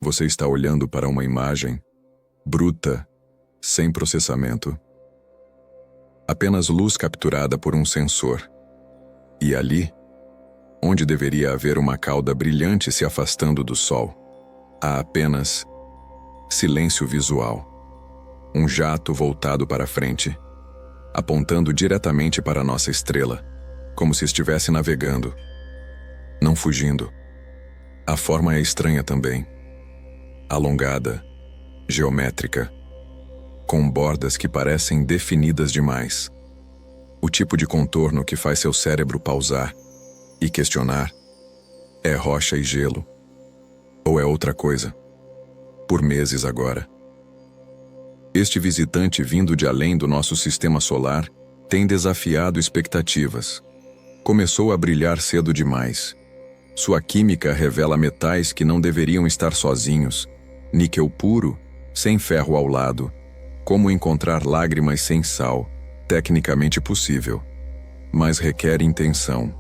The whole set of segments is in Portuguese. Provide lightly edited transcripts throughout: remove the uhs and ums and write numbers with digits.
Você está olhando para uma imagem bruta, sem processamento. Apenas luz capturada por um sensor. E ali, onde deveria haver uma cauda brilhante se afastando do sol, há apenas silêncio visual. Um jato voltado para frente, apontando diretamente para nossa estrela, como se estivesse navegando, não fugindo. A forma é estranha também. Alongada, geométrica, com bordas que parecem definidas demais. O tipo de contorno que faz seu cérebro pausar e questionar: é rocha e gelo? Ou é outra coisa? Por meses agora. Este visitante vindo de além do nosso sistema solar tem desafiado expectativas. Começou a brilhar cedo demais. Sua química revela metais que não deveriam estar sozinhos. Níquel puro, sem ferro ao lado. Como encontrar lágrimas sem sal? Tecnicamente possível, mas requer intenção.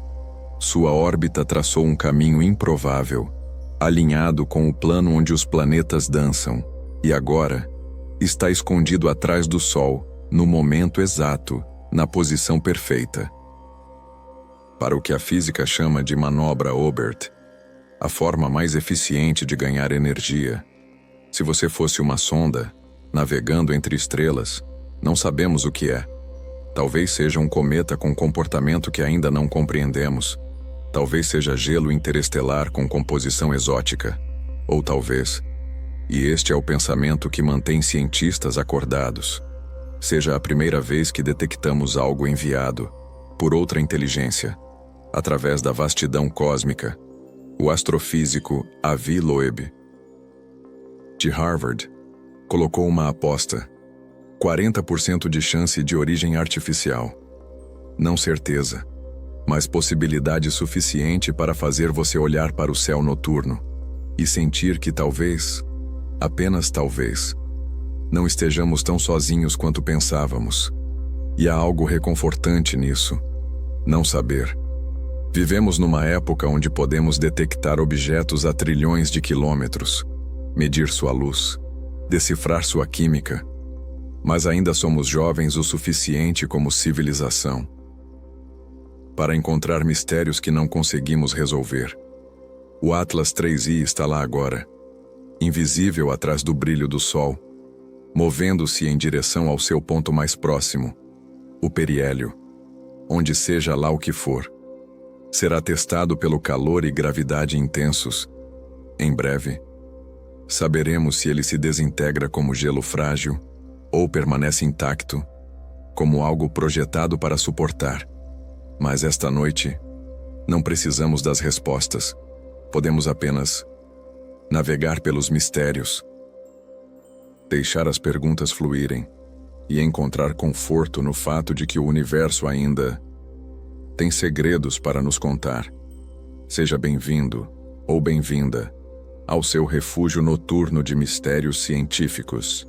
Sua órbita traçou um caminho improvável, alinhado com o plano onde os planetas dançam, e agora está escondido atrás do Sol, no momento exato, na posição perfeita. Para o que a física chama de manobra Oberth, a forma mais eficiente de ganhar energia. Se você fosse uma sonda, navegando entre estrelas, não sabemos o que é. Talvez seja um cometa com comportamento que ainda não compreendemos. Talvez seja gelo interestelar com composição exótica. Ou talvez, e este é o pensamento que mantém cientistas acordados, seja a primeira vez que detectamos algo enviado por outra inteligência, através da vastidão cósmica. O astrofísico Avi Loeb, de Harvard, colocou uma aposta: 40% de chance de origem artificial. Não certeza, mas possibilidade suficiente para fazer você olhar para o céu noturno e sentir que talvez, apenas talvez, não estejamos tão sozinhos quanto pensávamos. E há algo reconfortante nisso: não saber. Vivemos numa época onde podemos detectar objetos a trilhões de quilômetros, medir sua luz, decifrar sua química, mas ainda somos jovens o suficiente como civilização para encontrar mistérios que não conseguimos resolver. O Atlas 3I está lá agora, invisível atrás do brilho do Sol, movendo-se em direção ao seu ponto mais próximo, o periélio, onde seja lá o que for. Será testado pelo calor e gravidade intensos. Em breve, saberemos se ele se desintegra como gelo frágil ou permanece intacto, como algo projetado para suportar. Mas esta noite, não precisamos das respostas. Podemos apenas navegar pelos mistérios, deixar as perguntas fluírem e encontrar conforto no fato de que o universo ainda tem segredos para nos contar. Seja bem-vindo ou bem-vinda ao seu refúgio noturno de mistérios científicos.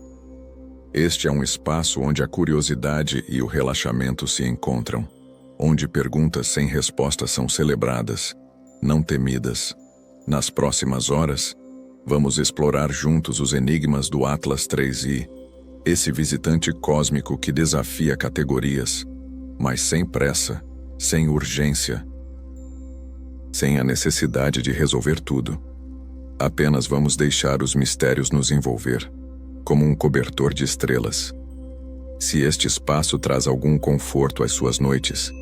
Este é um espaço onde a curiosidade e o relaxamento se encontram, onde perguntas sem resposta são celebradas, não temidas. Nas próximas horas, vamos explorar juntos os enigmas do Atlas 3I, esse visitante cósmico que desafia categorias, mas sem pressa, sem urgência, sem a necessidade de resolver tudo. Apenas vamos deixar os mistérios nos envolver, como um cobertor de estrelas. Se este espaço traz algum conforto às suas noites,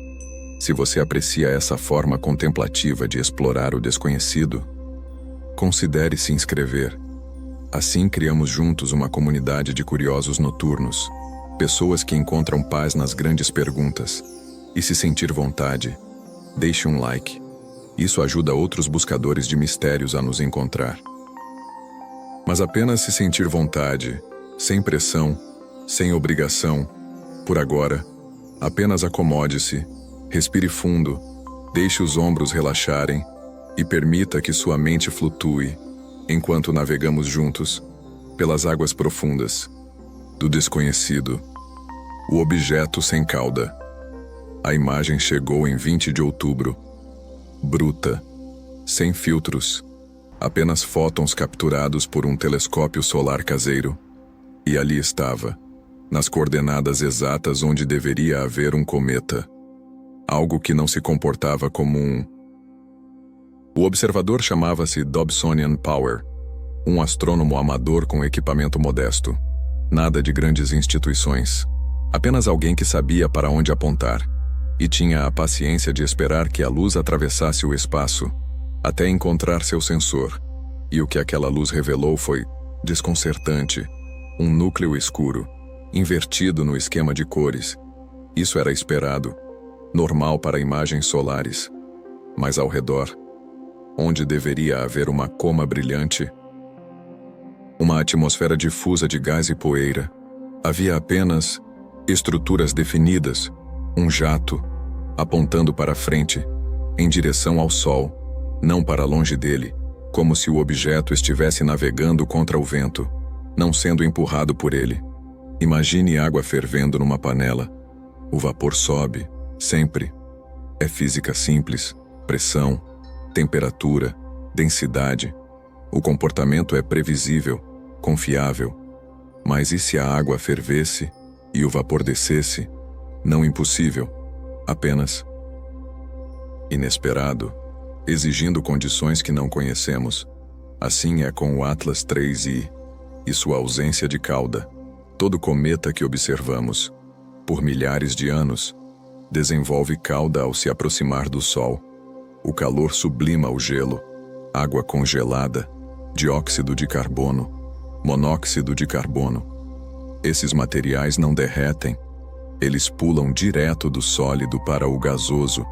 se você aprecia essa forma contemplativa de explorar o desconhecido, considere se inscrever. Assim criamos juntos uma comunidade de curiosos noturnos, pessoas que encontram paz nas grandes perguntas. E se sentir vontade, deixe um like. Isso ajuda outros buscadores de mistérios a nos encontrar. Mas apenas se sentir vontade, sem pressão, sem obrigação. Por agora, apenas acomode-se, respire fundo, deixe os ombros relaxarem e permita que sua mente flutue enquanto navegamos juntos pelas águas profundas do desconhecido. O objeto sem cauda. A imagem chegou em 20 de outubro. Bruta, sem filtros, Apenas fótons capturados por um telescópio solar caseiro. E ali estava, nas coordenadas exatas onde deveria haver um cometa. Algo que não se comportava como um... O observador chamava-se Dobsonian Power, um astrônomo amador com equipamento modesto. Nada de grandes instituições. Apenas alguém que sabia para onde apontar e tinha a paciência de esperar que a luz atravessasse o espaço até encontrar seu sensor. E o que aquela luz revelou foi desconcertante. Um núcleo escuro, invertido no esquema de cores. Isso era esperado, normal para imagens solares. Mas ao redor, onde deveria haver uma coma brilhante, uma atmosfera difusa de gás e poeira, havia apenas estruturas definidas, um jato, apontando para frente, em direção ao Sol, não para longe dele, como se o objeto estivesse navegando contra o vento, não sendo empurrado por ele. Imagine água fervendo numa panela. O vapor sobe, sempre. É física simples, pressão, temperatura, densidade. O comportamento é previsível, confiável. Mas e se a água fervesse e o vapor descesse? Não impossível, apenas inesperado, exigindo condições que não conhecemos. Assim é com o Atlas 3I e sua ausência de cauda. Todo cometa que observamos, por milhares de anos, desenvolve cauda ao se aproximar do Sol. O calor sublima o gelo, água congelada, dióxido de carbono, monóxido de carbono. Esses materiais não derretem, eles pulam direto do sólido para o gasoso,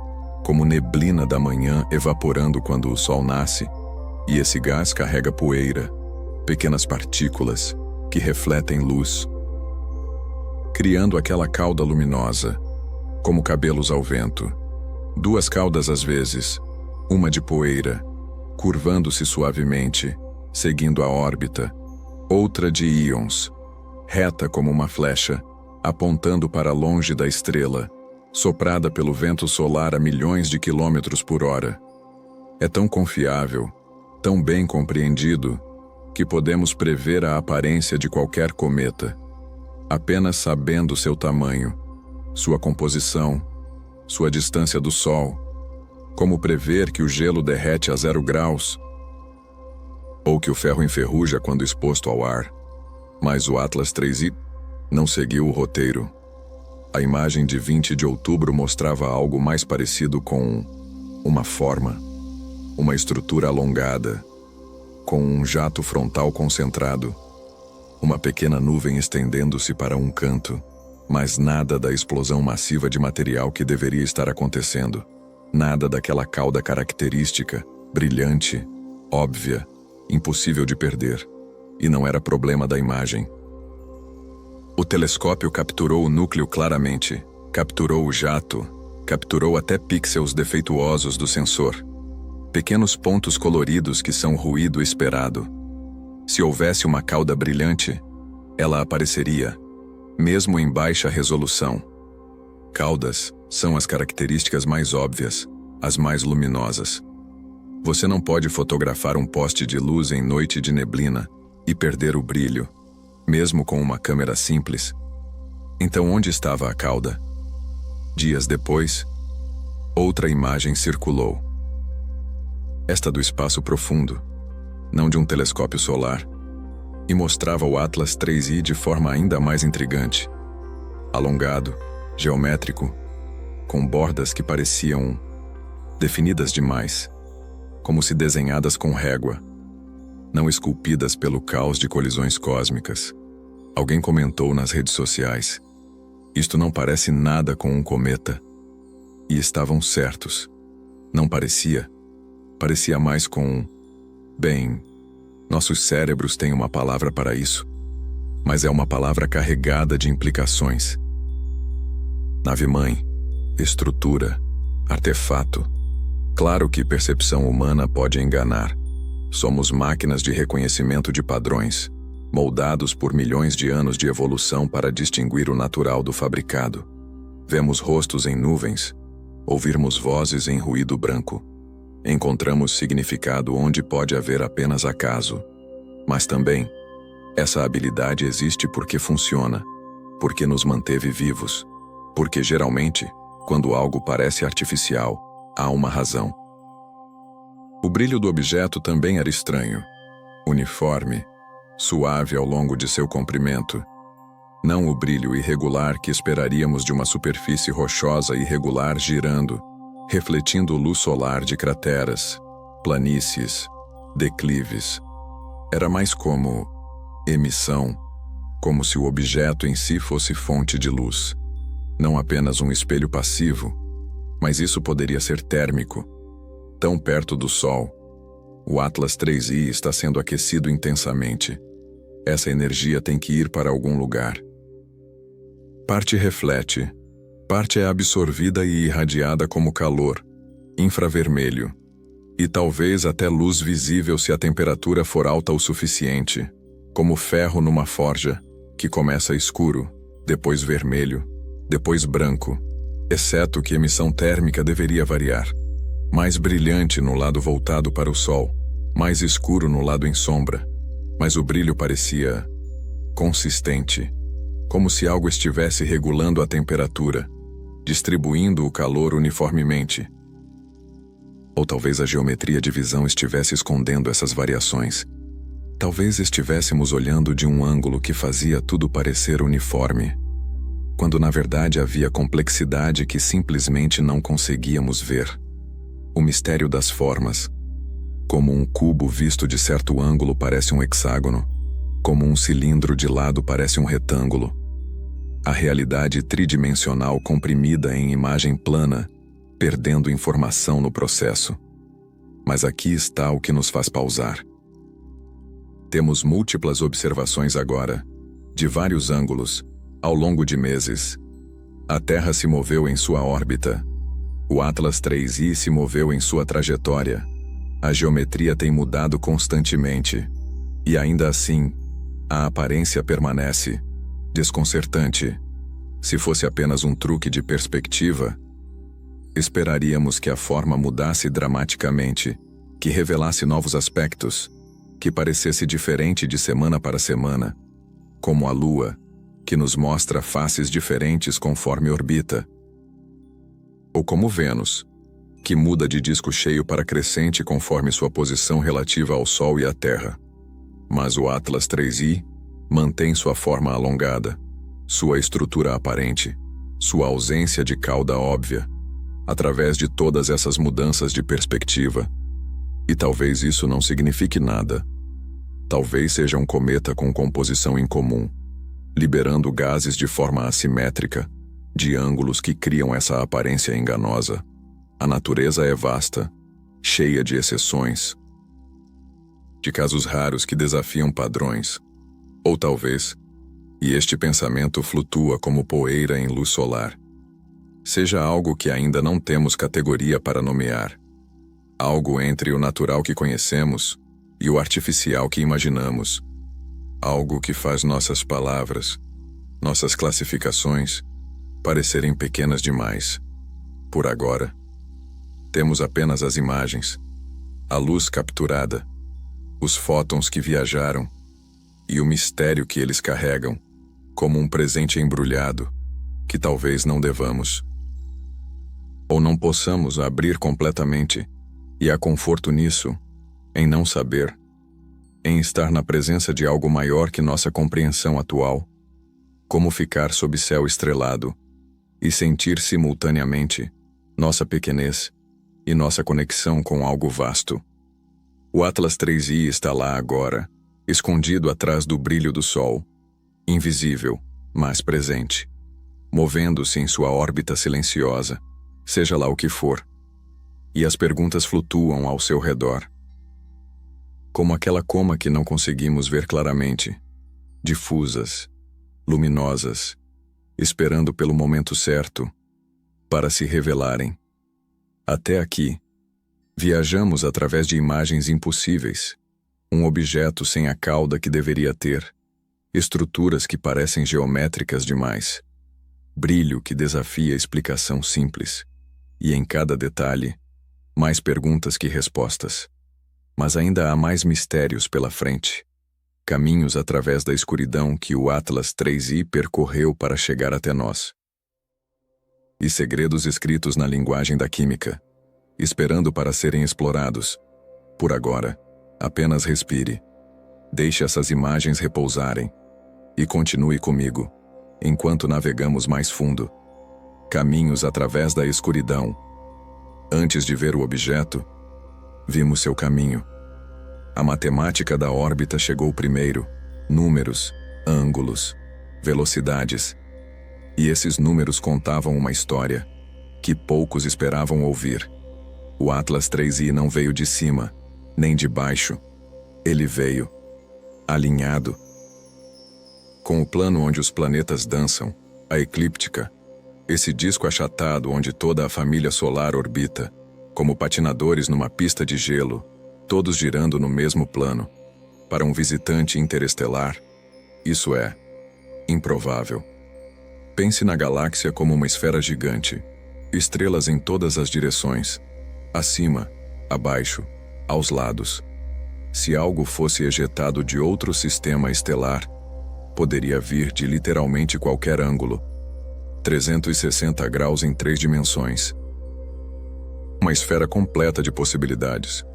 como neblina da manhã evaporando quando o sol nasce, e esse gás carrega poeira, pequenas partículas que refletem luz, criando aquela cauda luminosa, como cabelos ao vento. Duas caudas às vezes, uma de poeira, curvando-se suavemente, seguindo a órbita, outra de íons, reta como uma flecha, apontando para longe da estrela, soprada pelo vento solar a milhões de quilômetros por hora. É tão confiável, tão bem compreendido, que podemos prever a aparência de qualquer cometa, apenas sabendo seu tamanho, sua composição, sua distância do Sol, como prever que o gelo derrete a 0 graus, ou que o ferro enferruja quando exposto ao ar. Mas o Atlas 3I não seguiu o roteiro. A imagem de 20 de outubro mostrava algo mais parecido com uma forma, uma estrutura alongada, com um jato frontal concentrado, uma pequena nuvem estendendo-se para um canto, mas nada da explosão massiva de material que deveria estar acontecendo, nada daquela cauda característica, brilhante, óbvia, impossível de perder, e não era problema da imagem. O telescópio capturou o núcleo claramente, capturou o jato, capturou até pixels defeituosos do sensor, pequenos pontos coloridos que são ruído esperado. Se houvesse uma cauda brilhante, ela apareceria, mesmo em baixa resolução. Caudas são as características mais óbvias, as mais luminosas. Você não pode fotografar um poste de luz em noite de neblina e perder o brilho, mesmo com uma câmera simples. Então onde estava a cauda? Dias depois, outra imagem circulou. Esta do espaço profundo, não de um telescópio solar, e mostrava o Atlas 3I de forma ainda mais intrigante. Alongado, geométrico, com bordas que pareciam definidas demais, como se desenhadas com régua, não esculpidas pelo caos de colisões cósmicas. Alguém comentou nas redes sociais: isto não parece nada com um cometa. E estavam certos. Não parecia. Parecia mais com... Bem, nossos cérebros têm uma palavra para isso, mas é uma palavra carregada de implicações. Nave-mãe, estrutura, artefato. Claro que percepção humana pode enganar. Somos máquinas de reconhecimento de padrões, moldados por milhões de anos de evolução para distinguir o natural do fabricado. Vemos rostos em nuvens, ouvirmos vozes em ruído branco. encontramos significado onde pode haver apenas acaso. Mas também, essa habilidade existe porque funciona, porque nos manteve vivos, porque geralmente, quando algo parece artificial, há uma razão. O brilho do objeto também era estranho, uniforme, suave ao longo de seu comprimento. Não o brilho irregular que esperaríamos de uma superfície rochosa e irregular girando, refletindo luz solar de crateras, planícies, declives. Era mais como emissão, como se o objeto em si fosse fonte de luz. Não apenas um espelho passivo, mas isso poderia ser térmico. Tão perto do Sol, o Atlas 3I está sendo aquecido intensamente. Essa energia tem que ir para algum lugar. Parte reflete, parte é absorvida e irradiada como calor, infravermelho, e talvez até luz visível se a temperatura for alta o suficiente, como ferro numa forja, que começa escuro, depois vermelho, depois branco, exceto que emissão térmica deveria variar. Mais brilhante no lado voltado para o Sol, mais escuro no lado em sombra, mas o brilho parecia consistente, como se algo estivesse regulando a temperatura, distribuindo o calor uniformemente. Ou talvez a geometria de visão estivesse escondendo essas variações. Talvez estivéssemos olhando de um ângulo que fazia tudo parecer uniforme, quando na verdade havia complexidade que simplesmente não conseguíamos ver. O mistério das formas. Como um cubo visto de certo ângulo parece um hexágono, como um cilindro de lado parece um retângulo. A realidade tridimensional comprimida em imagem plana, perdendo informação no processo. Mas aqui está o que nos faz pausar. Temos múltiplas observações agora, de vários ângulos, ao longo de meses. A Terra se moveu em sua órbita. O Atlas 3I se moveu em sua trajetória. A geometria tem mudado constantemente. E ainda assim, a aparência permanece desconcertante. Se fosse apenas um truque de perspectiva, esperaríamos que a forma mudasse dramaticamente, que revelasse novos aspectos, que parecesse diferente de semana para semana, como a Lua, que nos mostra faces diferentes conforme orbita. Ou como Vênus, que muda de disco cheio para crescente conforme sua posição relativa ao Sol e à Terra. Mas o Atlas 3I mantém sua forma alongada, sua estrutura aparente, sua ausência de cauda óbvia, através de todas essas mudanças de perspectiva. E talvez isso não signifique nada. Talvez seja um cometa com composição incomum, liberando gases de forma assimétrica, de ângulos que criam essa aparência enganosa. A natureza é vasta, cheia de exceções, de casos raros que desafiam padrões. Ou talvez, e este pensamento flutua como poeira em luz solar, seja algo que ainda não temos categoria para nomear, algo entre o natural que conhecemos e o artificial que imaginamos, algo que faz nossas palavras, nossas classificações, parecerem pequenas demais. Por agora, temos apenas as imagens, a luz capturada, os fótons que viajaram e o mistério que eles carregam, como um presente embrulhado, que talvez não devamos, ou não possamos abrir completamente, e há conforto nisso, em não saber, em estar na presença de algo maior que nossa compreensão atual, como ficar sob céu estrelado e sentir simultaneamente nossa pequenez e nossa conexão com algo vasto. O Atlas 3I está lá agora, escondido atrás do brilho do Sol, invisível, mas presente, movendo-se em sua órbita silenciosa, seja lá o que for, e as perguntas flutuam ao seu redor. Como aquela coma que não conseguimos ver claramente, difusas, luminosas, esperando pelo momento certo, para se revelarem. Até aqui, viajamos através de imagens impossíveis, um objeto sem a cauda que deveria ter, estruturas que parecem geométricas demais, brilho que desafia explicação simples, e em cada detalhe, Mais perguntas que respostas. Mas ainda há mais mistérios pela frente. Caminhos através da escuridão que o Atlas 3i percorreu para chegar até nós. E segredos escritos na linguagem da química, esperando para serem explorados. Por agora, apenas respire. Deixe essas imagens repousarem. E continue comigo, enquanto navegamos mais fundo. Caminhos através da escuridão. Antes de ver o objeto, vimos seu caminho. A matemática da órbita chegou primeiro. Números, ângulos, velocidades. E esses números contavam uma história que poucos esperavam ouvir. O Atlas 3i não veio de cima, nem de baixo. Ele veio alinhado com o plano onde os planetas dançam, a eclíptica, esse disco achatado onde toda a família solar orbita, como patinadores numa pista de gelo, todos girando no mesmo plano. Para um visitante interestelar, isso é improvável. Pense na galáxia como uma esfera gigante, estrelas em todas as direções, acima, abaixo, aos lados. Se algo fosse ejetado de outro sistema estelar, poderia vir de literalmente qualquer ângulo. 360 graus em 3 dimensões. Uma esfera completa de possibilidades.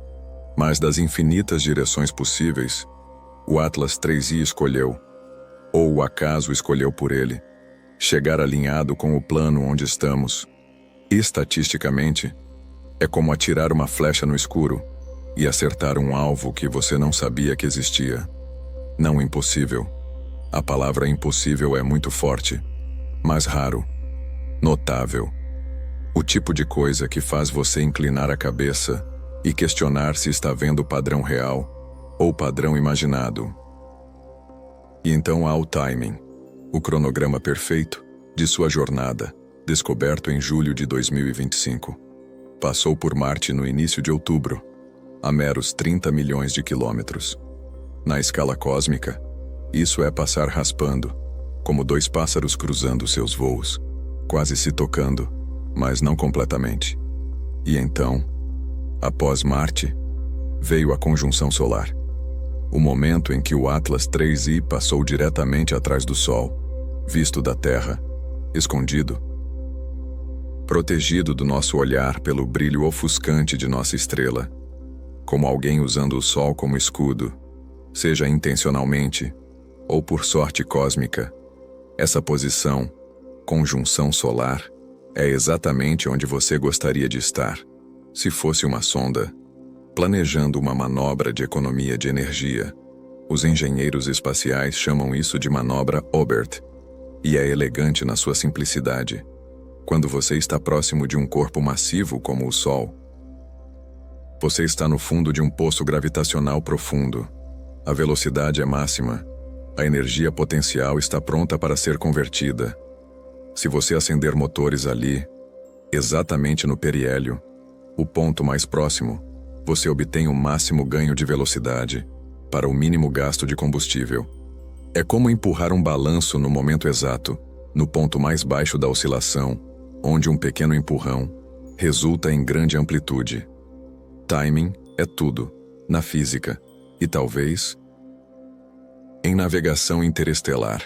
Mas das infinitas direções possíveis, o Atlas 3i escolheu, ou o acaso escolheu por ele, chegar alinhado com o plano onde estamos. Estatisticamente, é como atirar uma flecha no escuro e acertar um alvo que você não sabia que existia. Não impossível. A palavra impossível é muito forte, mas raro, notável. O tipo de coisa que faz você inclinar a cabeça e questionar se está vendo o padrão real ou padrão imaginado. E então há o timing, o cronograma perfeito de sua jornada, descoberto em julho de 2025. Passou por Marte no início de outubro, a meros 30 milhões de quilômetros. Na escala cósmica, isso é passar raspando, como dois pássaros cruzando seus voos, quase se tocando, mas não completamente. E então, após Marte, veio a conjunção solar. O momento em que o Atlas 3i passou diretamente atrás do Sol, visto da Terra, escondido, protegido do nosso olhar pelo brilho ofuscante de nossa estrela, como alguém usando o Sol como escudo, seja intencionalmente ou por sorte cósmica. Essa posição, conjunção solar, é exatamente onde você gostaria de estar, se fosse uma sonda, planejando uma manobra de economia de energia. Os engenheiros espaciais chamam isso de manobra Obert, e é elegante na sua simplicidade. Quando você está próximo de um corpo massivo como o Sol, você está no fundo de um poço gravitacional profundo. A velocidade é máxima. A energia potencial está pronta para ser convertida. Se você acender motores ali, exatamente no periélio, o ponto mais próximo, você obtém o máximo ganho de velocidade para o mínimo gasto de combustível. É como empurrar um balanço no momento exato, no ponto mais baixo da oscilação, onde um pequeno empurrão resulta em grande amplitude. Timing é tudo, na física, e talvez em navegação interestelar.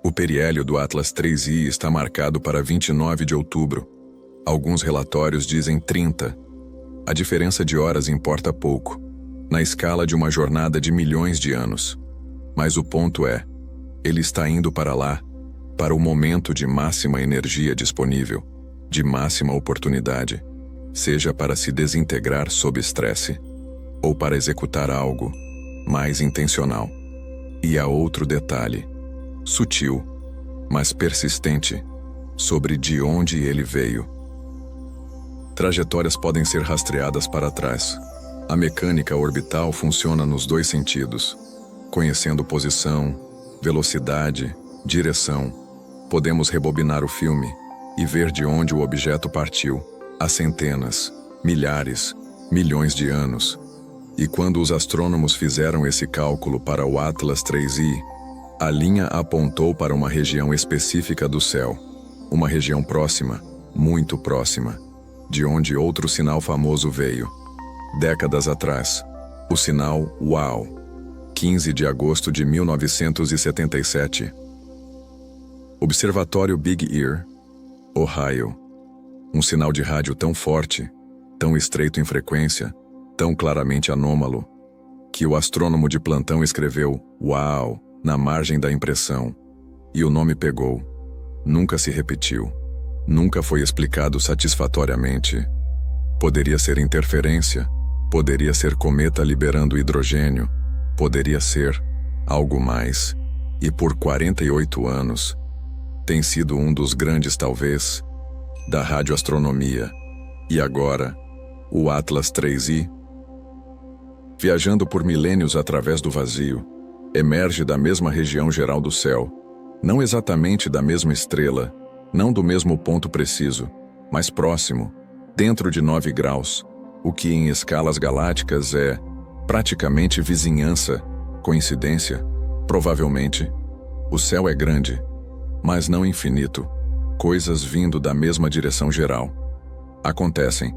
O periélio do Atlas 3i está marcado para 29 de outubro. Alguns relatórios dizem 30. A diferença de horas importa pouco, na escala de uma jornada de milhões de anos. Mas o ponto é, ele está indo para lá, para o momento de máxima energia disponível, de máxima oportunidade, seja para se desintegrar sob estresse, ou para executar algo mais intencional. E há outro detalhe, sutil, mas persistente, sobre de onde ele veio. Trajetórias podem ser rastreadas para trás. A mecânica orbital funciona nos dois sentidos. Conhecendo posição, velocidade, direção, podemos rebobinar o filme e ver de onde o objeto partiu, há centenas, milhares, milhões de anos. E quando os astrônomos fizeram esse cálculo para o Atlas 3i, a linha apontou para uma região específica do céu, uma região próxima, muito próxima. de onde outro sinal famoso veio. Décadas atrás, o sinal UAU, 15 de agosto de 1977. Observatório Big Ear, Ohio. Um sinal de rádio tão forte, tão estreito em frequência, tão claramente anômalo, que o astrônomo de plantão escreveu "Uau" na margem da impressão. E o nome pegou. Nunca se repetiu. Nunca foi explicado satisfatoriamente. Poderia ser interferência, poderia ser cometa liberando hidrogênio, poderia ser algo mais. E por 48 anos, tem sido um dos grandes talvez da radioastronomia. E agora, o Atlas 3I, viajando por milênios através do vazio, emerge da mesma região geral do céu, não exatamente da mesma estrela, não do mesmo ponto preciso, mas próximo, dentro de 9 graus, o que em escalas galácticas é praticamente vizinhança, coincidência, provavelmente. O céu é grande, mas não infinito. Coisas vindo da mesma direção geral. Acontecem,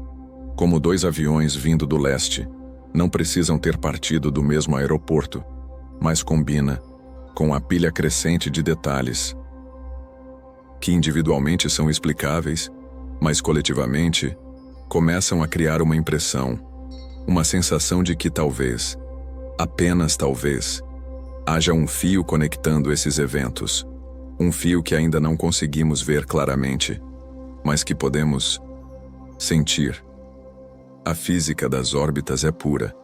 como 2 aviões vindo do leste. Não precisam ter partido do mesmo aeroporto, mas combina com a pilha crescente de detalhes que individualmente são explicáveis, mas coletivamente começam a criar uma impressão, uma sensação de que talvez, apenas talvez, haja um fio conectando esses eventos. Um fio que ainda não conseguimos ver claramente, mas que podemos sentir. A física das órbitas é pura,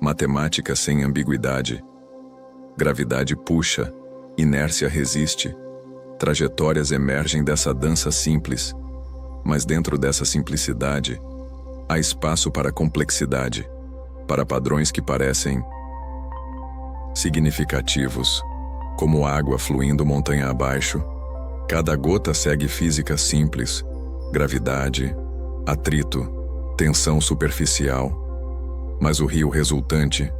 matemática sem ambiguidade. Gravidade puxa, inércia resiste, trajetórias emergem dessa dança simples, mas dentro dessa simplicidade, há espaço para complexidade, para padrões que parecem significativos, como água fluindo montanha abaixo. Cada gota segue física simples, gravidade, atrito, tensão superficial. Mas o rio resultante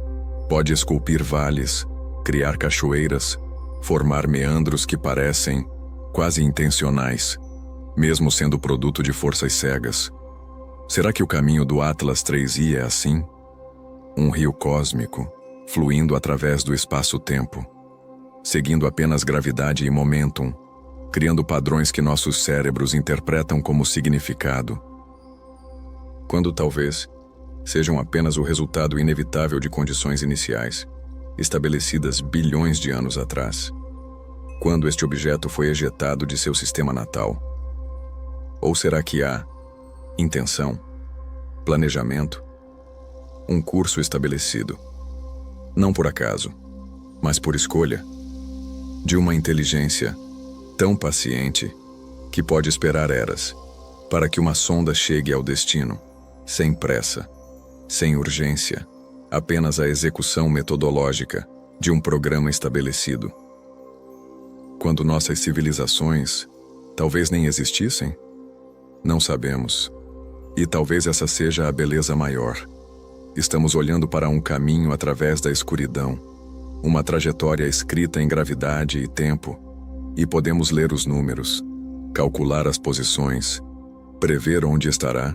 pode esculpir vales, criar cachoeiras, formar meandros que parecem quase intencionais, mesmo sendo produto de forças cegas. Será que o caminho do Atlas 3I é assim? Um rio cósmico, fluindo através do espaço-tempo, seguindo apenas gravidade e momentum, criando padrões que nossos cérebros interpretam como significado, quando talvez sejam apenas o resultado inevitável de condições iniciais, estabelecidas bilhões de anos atrás, quando este objeto foi ejetado de seu sistema natal. Ou será que há intenção, planejamento, um curso estabelecido, não por acaso, mas por escolha, de uma inteligência tão paciente que pode esperar eras para que uma sonda chegue ao destino, sem pressa, sem urgência, apenas a execução metodológica de um programa estabelecido. Quando nossas civilizações talvez nem existissem? Não sabemos. E talvez essa seja a beleza maior. Estamos olhando para um caminho através da escuridão, uma trajetória escrita em gravidade e tempo, e podemos ler os números, calcular as posições, prever onde estará,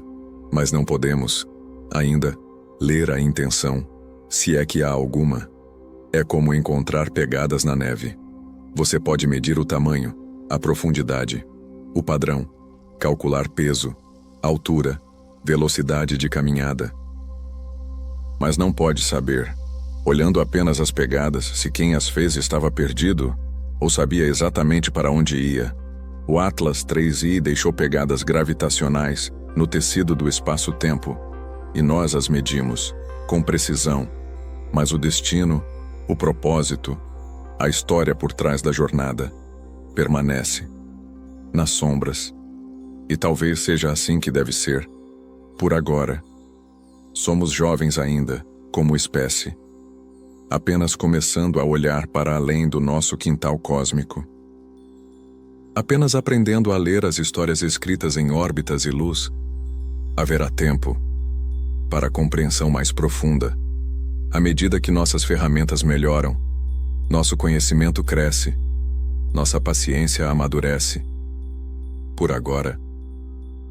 mas não podemos, ainda, ler a intenção, se é que há alguma. É como encontrar pegadas na neve. Você pode medir o tamanho, a profundidade, o padrão, calcular peso, altura, velocidade de caminhada. Mas não pode saber, olhando apenas as pegadas, se quem as fez estava perdido ou sabia exatamente para onde ia. O Atlas 3I deixou pegadas gravitacionais no tecido do espaço-tempo, e nós as medimos, com precisão. Mas o destino, o propósito, a história por trás da jornada, permanece nas sombras. E talvez seja assim que deve ser. Por agora, somos jovens ainda, como espécie, apenas começando a olhar para além do nosso quintal cósmico. Apenas aprendendo a ler as histórias escritas em órbitas e luz. Haverá tempo para a compreensão mais profunda. À medida que nossas ferramentas melhoram, nosso conhecimento cresce, nossa paciência amadurece. Por agora,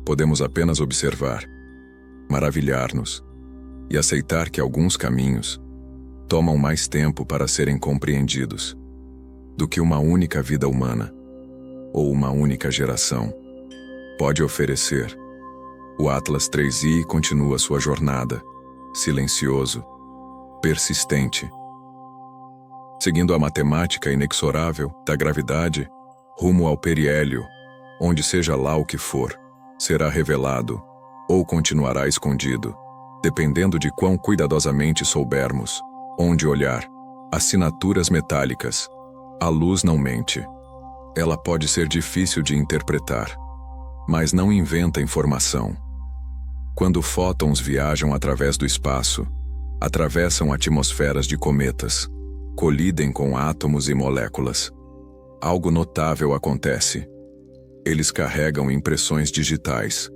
Podemos apenas observar, maravilhar-nos e aceitar que alguns caminhos tomam mais tempo para serem compreendidos do que uma única vida humana ou uma única geração pode oferecer. O Atlas 3i continua sua jornada, silencioso, persistente, seguindo a matemática inexorável da gravidade rumo ao periélio, onde seja lá o que for, será revelado ou continuará escondido, dependendo de quão cuidadosamente soubermos onde olhar. Assinaturas metálicas. A luz não mente. Ela pode ser difícil de interpretar, mas não inventa informação. Quando fótons viajam através do espaço, atravessam atmosferas de cometas, colidem com átomos e moléculas, algo notável acontece. Eles carregam impressões digitais.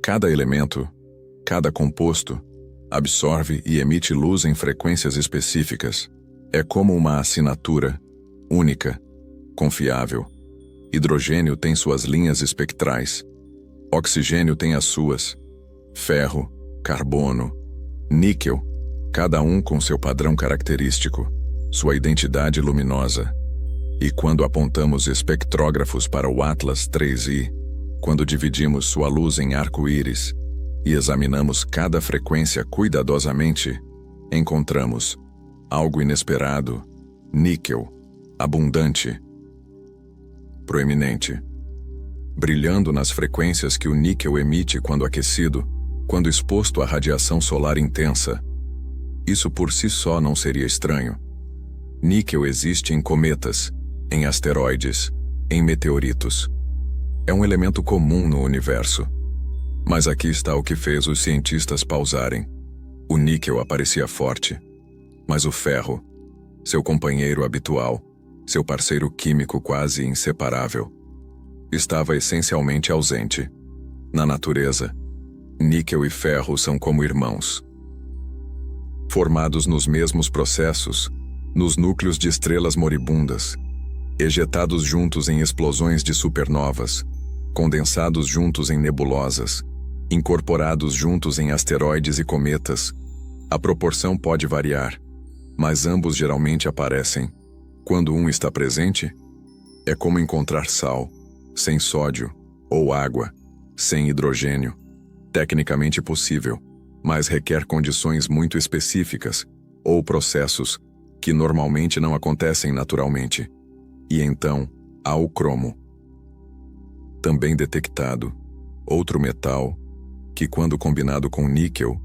Cada elemento, cada composto, absorve e emite luz em frequências específicas. É como uma assinatura, única, confiável. Hidrogênio tem suas linhas espectrais. Oxigênio tem as suas. Ferro, carbono, níquel, cada um com seu padrão característico, sua identidade luminosa. E quando apontamos espectrógrafos para o Atlas 3i, quando dividimos sua luz em arco-íris e examinamos cada frequência cuidadosamente, encontramos algo inesperado, níquel, abundante, proeminente, brilhando nas frequências que o níquel emite quando aquecido, quando exposto à radiação solar intensa. Isso por si só não seria estranho. Níquel existe em cometas, em asteroides, em meteoritos. É um elemento comum no universo. Mas aqui está o que fez os cientistas pausarem. O níquel aparecia forte, mas o ferro, seu companheiro habitual, seu parceiro químico quase inseparável, estava essencialmente ausente. Na natureza, níquel e ferro são como irmãos. Formados nos mesmos processos, nos núcleos de estrelas moribundas, ejetados juntos em explosões de supernovas, condensados juntos em nebulosas, incorporados juntos em asteroides e cometas. A proporção pode variar, mas ambos geralmente aparecem. Quando um está presente, é como encontrar sal, sem sódio, ou água, sem hidrogênio. Tecnicamente possível, mas requer condições muito específicas, ou processos que normalmente não acontecem naturalmente. E então, há o cromo. Também detectado, outro metal, que quando combinado com níquel,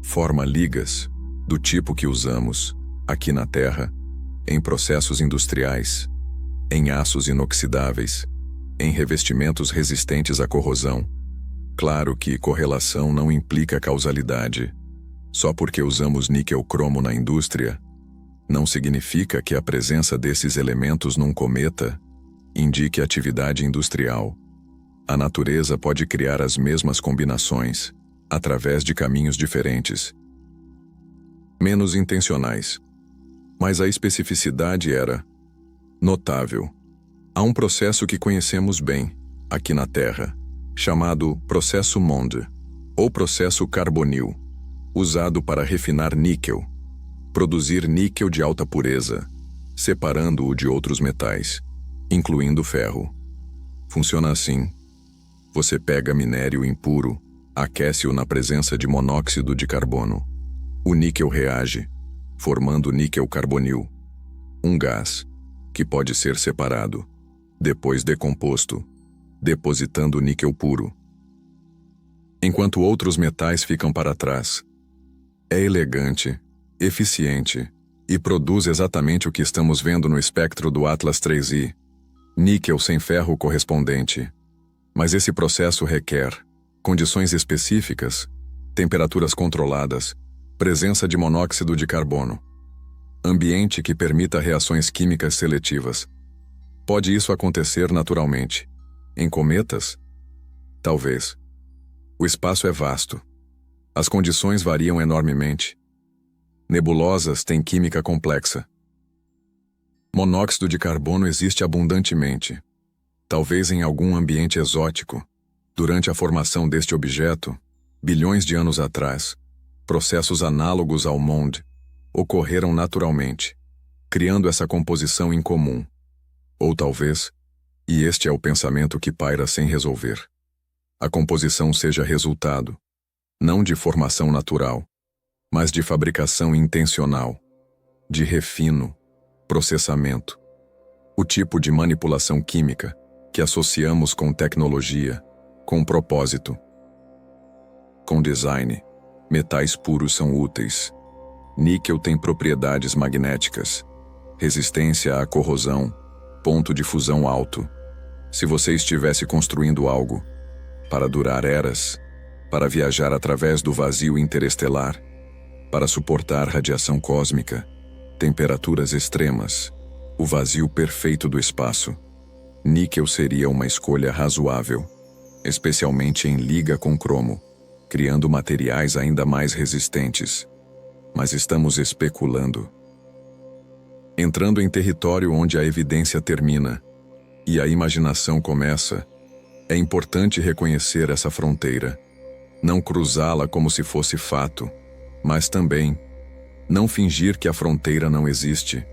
forma ligas, do tipo que usamos, aqui na Terra, em processos industriais, em aços inoxidáveis, em revestimentos resistentes à corrosão. Claro que correlação não implica causalidade. Só porque usamos níquel-cromo na indústria, não significa que a presença desses elementos num cometa indique atividade industrial. A natureza pode criar as mesmas combinações, através de caminhos diferentes, menos intencionais. Mas a especificidade era notável. Há um processo que conhecemos bem, aqui na Terra, chamado processo Monde, ou processo carbonil, usado para refinar níquel, produzir níquel de alta pureza, separando-o de outros metais, incluindo ferro. Funciona assim. Você pega minério impuro, aquece-o na presença de monóxido de carbono. O níquel reage, formando níquel carbonil, um gás que pode ser separado, depois decomposto, depositando níquel puro. Enquanto outros metais ficam para trás. É elegante, eficiente e produz exatamente o que estamos vendo no espectro do Atlas 3i, níquel sem ferro correspondente. Mas esse processo requer condições específicas, temperaturas controladas, presença de monóxido de carbono, ambiente que permita reações químicas seletivas. Pode isso acontecer naturalmente? Em cometas? Talvez. O espaço é vasto. As condições variam enormemente. Nebulosas têm química complexa. Monóxido de carbono existe abundantemente, talvez em algum ambiente exótico, Durante a formação deste objeto, bilhões de anos atrás, processos análogos ao MOND ocorreram naturalmente, criando essa composição incomum. Ou talvez, e este é o pensamento que paira sem resolver, a composição seja resultado, não de formação natural, mas de fabricação intencional, de refino, processamento, o tipo de manipulação química que associamos com tecnologia, com propósito. Com design, metais puros são úteis. Níquel tem propriedades magnéticas, resistência à corrosão, ponto de fusão alto. Se você estivesse construindo algo para durar eras, para viajar através do vazio interestelar, para suportar radiação cósmica, temperaturas extremas, o vazio perfeito do espaço, níquel seria uma escolha razoável, especialmente em liga com cromo, criando materiais ainda mais resistentes. Mas estamos especulando. Entrando em território onde a evidência termina e a imaginação começa, é importante reconhecer essa fronteira, não cruzá-la como se fosse fato, mas também não fingir que a fronteira não existe.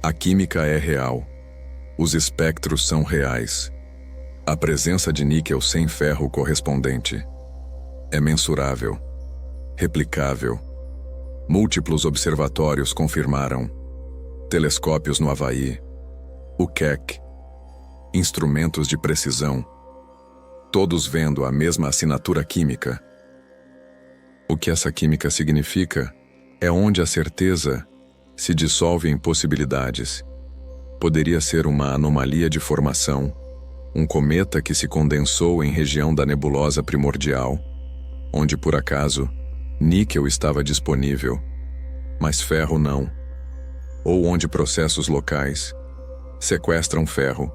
A química é real. Os espectros são reais. A presença de níquel sem ferro correspondente é mensurável, replicável. Múltiplos observatórios confirmaram. Telescópios no Havaí, o Keck, instrumentos de precisão, todos vendo a mesma assinatura química. O que essa química significa é onde a certeza se dissolve em possibilidades. Poderia ser uma anomalia de formação, um cometa que se condensou em região da nebulosa primordial, onde por acaso níquel estava disponível, mas ferro não. Ou onde processos locais sequestram ferro,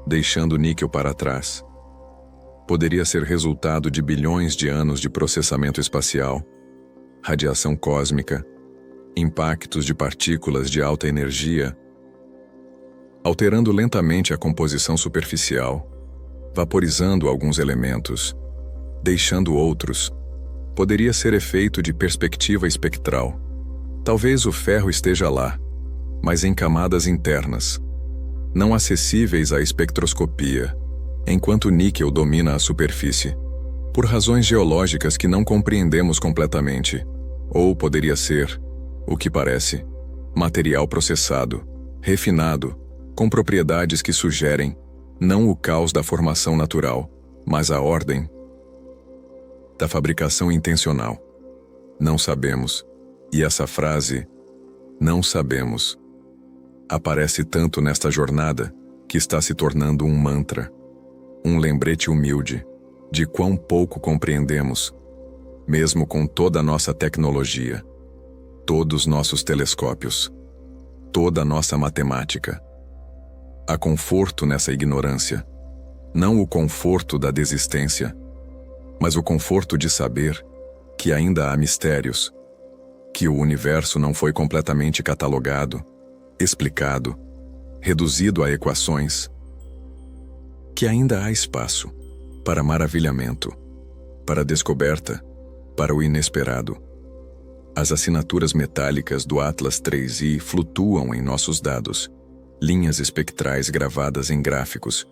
deixando níquel para trás. Poderia ser resultado de bilhões de anos de processamento espacial, radiação cósmica, impactos de partículas de alta energia, alterando lentamente a composição superficial, vaporizando alguns elementos, deixando outros. Poderia ser efeito de perspectiva espectral. Talvez o ferro esteja lá, mas em camadas internas, não acessíveis à espectroscopia, enquanto o níquel domina a superfície, por razões geológicas que não compreendemos completamente. Ou poderia ser, o que parece, material processado, refinado, com propriedades que sugerem não o caos da formação natural, mas a ordem da fabricação intencional. Não sabemos, e essa frase, não sabemos, aparece tanto nesta jornada que está se tornando um mantra, um lembrete humilde de quão pouco compreendemos, mesmo com toda a nossa tecnologia, todos nossos telescópios, toda a nossa matemática. Há conforto nessa ignorância, não o conforto da desistência, mas o conforto de saber que ainda há mistérios, que o universo não foi completamente catalogado, explicado, reduzido a equações, que ainda há espaço para maravilhamento, para descoberta, para o inesperado. As assinaturas metálicas do Atlas 3i flutuam em nossos dados, linhas espectrais gravadas em gráficos,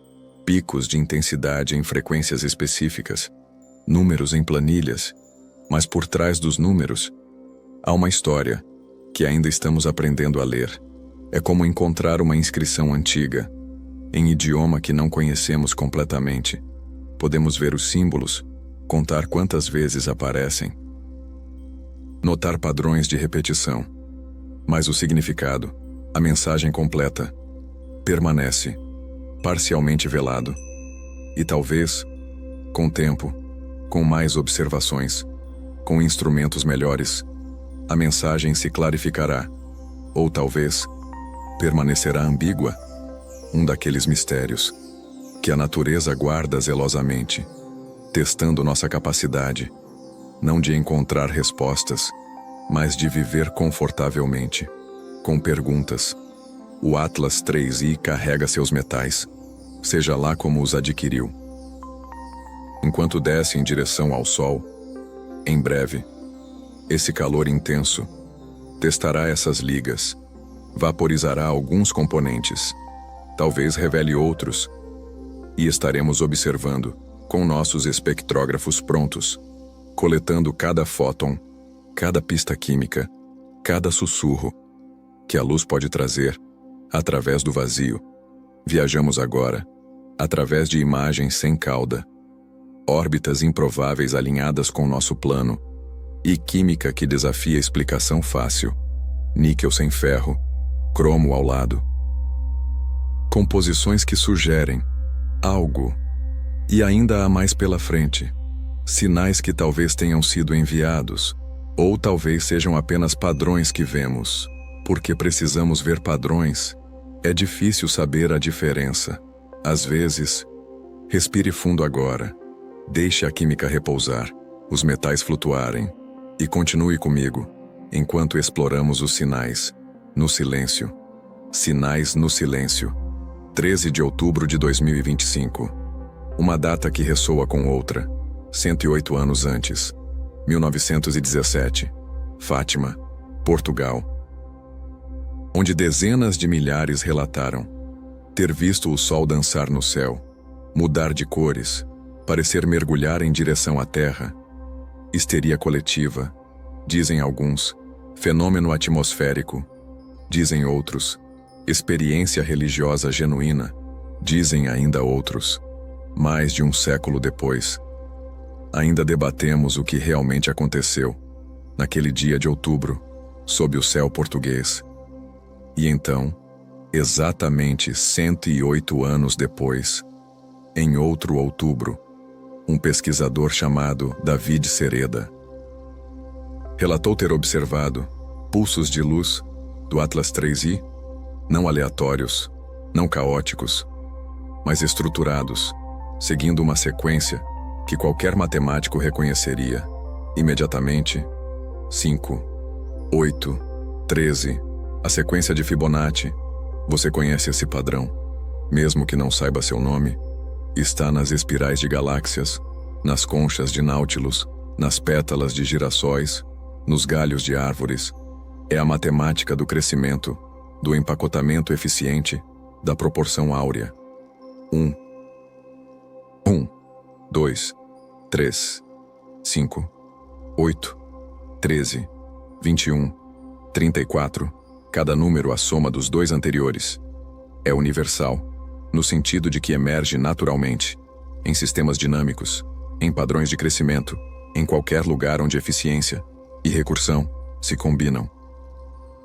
picos de intensidade em frequências específicas, números em planilhas, mas por trás dos números há uma história que ainda estamos aprendendo a ler. É como encontrar uma inscrição antiga, em idioma que não conhecemos completamente. Podemos ver os símbolos, contar quantas vezes aparecem, notar padrões de repetição, mas o significado, a mensagem completa, permanece, parcialmente velado. E talvez, com o tempo, com mais observações, com instrumentos melhores, a mensagem se clarificará, ou talvez permanecerá ambígua, um daqueles mistérios que a natureza guarda zelosamente, testando nossa capacidade, não de encontrar respostas, mas de viver confortavelmente, com perguntas. O Atlas 3i carrega seus metais, seja lá como os adquiriu. enquanto desce em direção ao Sol. Em breve, esse calor intenso testará essas ligas, vaporizará alguns componentes, talvez revele outros, e estaremos observando, com nossos espectrógrafos prontos, coletando cada fóton, cada pista química, cada sussurro que a luz pode trazer através do vazio. Viajamos agora, através de imagens sem cauda, órbitas improváveis alinhadas com nosso plano, e química que desafia explicação fácil, níquel sem ferro, cromo ao lado. Composições que sugerem algo, e ainda há mais pela frente, sinais que talvez tenham sido enviados, ou talvez sejam apenas padrões que vemos. Porque precisamos ver padrões, é difícil saber a diferença. Às vezes, respire fundo agora, deixe a química repousar, os metais flutuarem, e continue comigo, enquanto exploramos os sinais, no silêncio. Sinais no silêncio. 13 de outubro de 2025. Uma data que ressoa com outra. 108 anos antes. 1917. Fátima, Portugal. Onde dezenas de milhares relataram ter visto o sol dançar no céu, mudar de cores, parecer mergulhar em direção à terra. Histeria coletiva, dizem alguns, fenômeno atmosférico, dizem outros, experiência religiosa genuína, dizem ainda outros. Mais de um século depois, ainda debatemos o que realmente aconteceu naquele dia de outubro, sob o céu português. E então, exatamente 108 anos depois, em outro outubro, um pesquisador chamado David Sereda relatou ter observado pulsos de luz do Atlas 3I, não aleatórios, não caóticos, mas estruturados, seguindo uma sequência que qualquer matemático reconheceria imediatamente. 5, 8, 13, a sequência de Fibonacci. Você conhece esse padrão, mesmo que não saiba seu nome. Está nas espirais de galáxias, nas conchas de Nautilus, nas pétalas de girassóis, nos galhos de árvores. É a matemática do crescimento, do empacotamento eficiente, da proporção áurea. 1, 2, 3, 5, 8, 13, 21, 34, cada número a soma dos dois anteriores. É universal, no sentido de que emerge naturalmente, em sistemas dinâmicos, em padrões de crescimento, em qualquer lugar onde eficiência e recursão se combinam.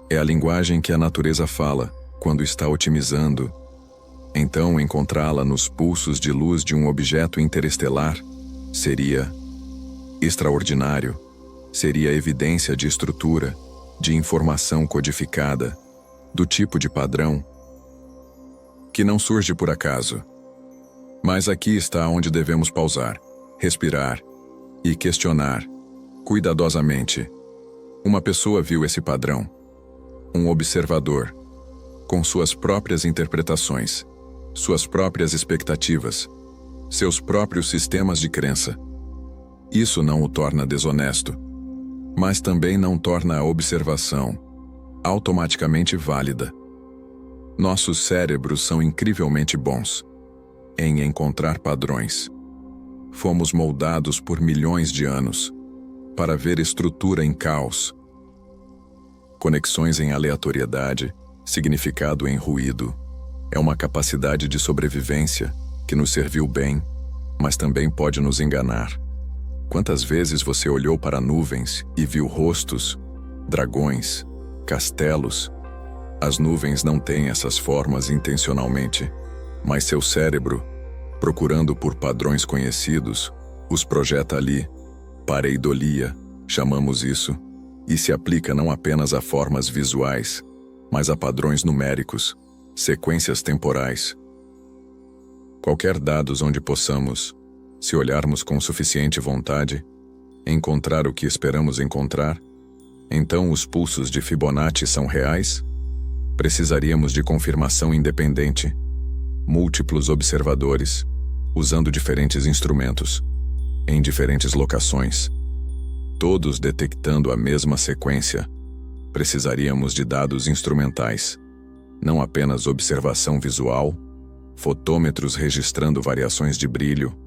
É a linguagem que a natureza fala quando está otimizando. Então, encontrá-la nos pulsos de luz de um objeto interestelar seria extraordinário, seria evidência de estrutura, de informação codificada, do tipo de padrão que não surge por acaso. Mas aqui está onde devemos pausar, respirar e questionar, cuidadosamente. Uma pessoa viu esse padrão, um observador, com suas próprias interpretações, suas próprias expectativas, seus próprios sistemas de crença. Isso não o torna desonesto, mas também não torna a observação automaticamente válida. Nossos cérebros são incrivelmente bons em encontrar padrões. Fomos moldados por milhões de anos para ver estrutura em caos, conexões em aleatoriedade, significado em ruído. É uma capacidade de sobrevivência que nos serviu bem, mas também pode nos enganar. Quantas vezes você olhou para nuvens e viu rostos, dragões, castelos? As nuvens não têm essas formas intencionalmente, mas seu cérebro, procurando por padrões conhecidos, os projeta ali. Pareidolia, chamamos isso, e se aplica não apenas a formas visuais, mas a padrões numéricos, sequências temporais. Qualquer dados onde possamos, se olharmos com suficiente vontade, encontrar o que esperamos encontrar, então os pulsos de Fibonacci são reais? Precisaríamos de confirmação independente, múltiplos observadores, usando diferentes instrumentos, em diferentes locações, todos detectando a mesma sequência, precisaríamos de dados instrumentais, não apenas observação visual, fotômetros registrando variações de brilho,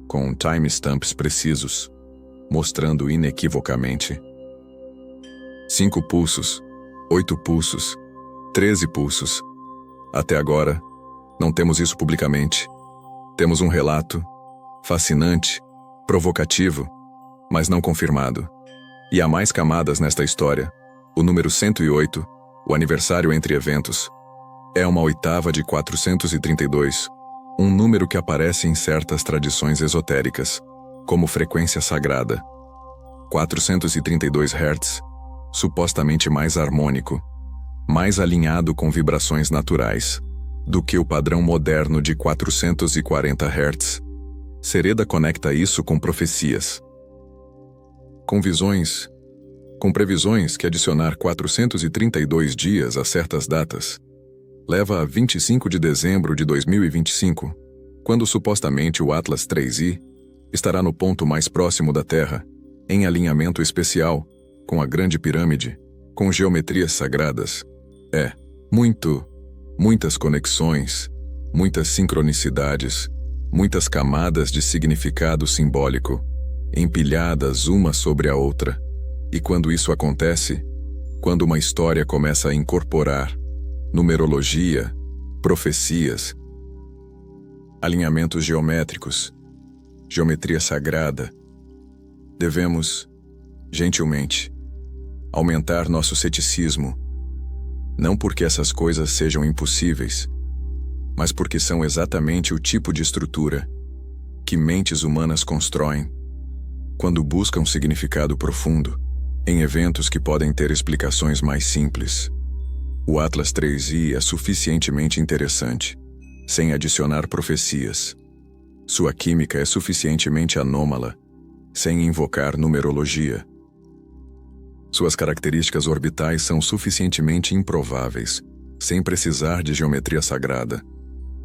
com timestamps precisos, mostrando inequivocamente 5 pulsos, 8 pulsos, 13 pulsos. Até agora, não temos isso publicamente. Temos um relato fascinante, provocativo, mas não confirmado. E há mais camadas nesta história. O número 108, o aniversário entre eventos, é uma oitava de 432, um número que aparece em certas tradições esotéricas, como frequência sagrada. 432 Hz, supostamente mais harmônico, mais alinhado com vibrações naturais, do que o padrão moderno de 440 Hz. Sereda conecta isso com profecias. Com previsões que adicionar 432 dias a certas datas leva a 25 de dezembro de 2025, quando supostamente o Atlas 3I estará no ponto mais próximo da Terra, em alinhamento especial com a Grande Pirâmide, com geometrias sagradas. Muitas conexões, muitas sincronicidades, muitas camadas de significado simbólico, empilhadas uma sobre a outra. E quando isso acontece, quando uma história começa a incorporar numerologia, profecias, alinhamentos geométricos, geometria sagrada, devemos, gentilmente, aumentar nosso ceticismo, não porque essas coisas sejam impossíveis, mas porque são exatamente o tipo de estrutura que mentes humanas constroem quando buscam significado profundo em eventos que podem ter explicações mais simples. O Atlas 3I é suficientemente interessante, sem adicionar profecias. Sua química é suficientemente anômala, sem invocar numerologia. Suas características orbitais são suficientemente improváveis, sem precisar de geometria sagrada.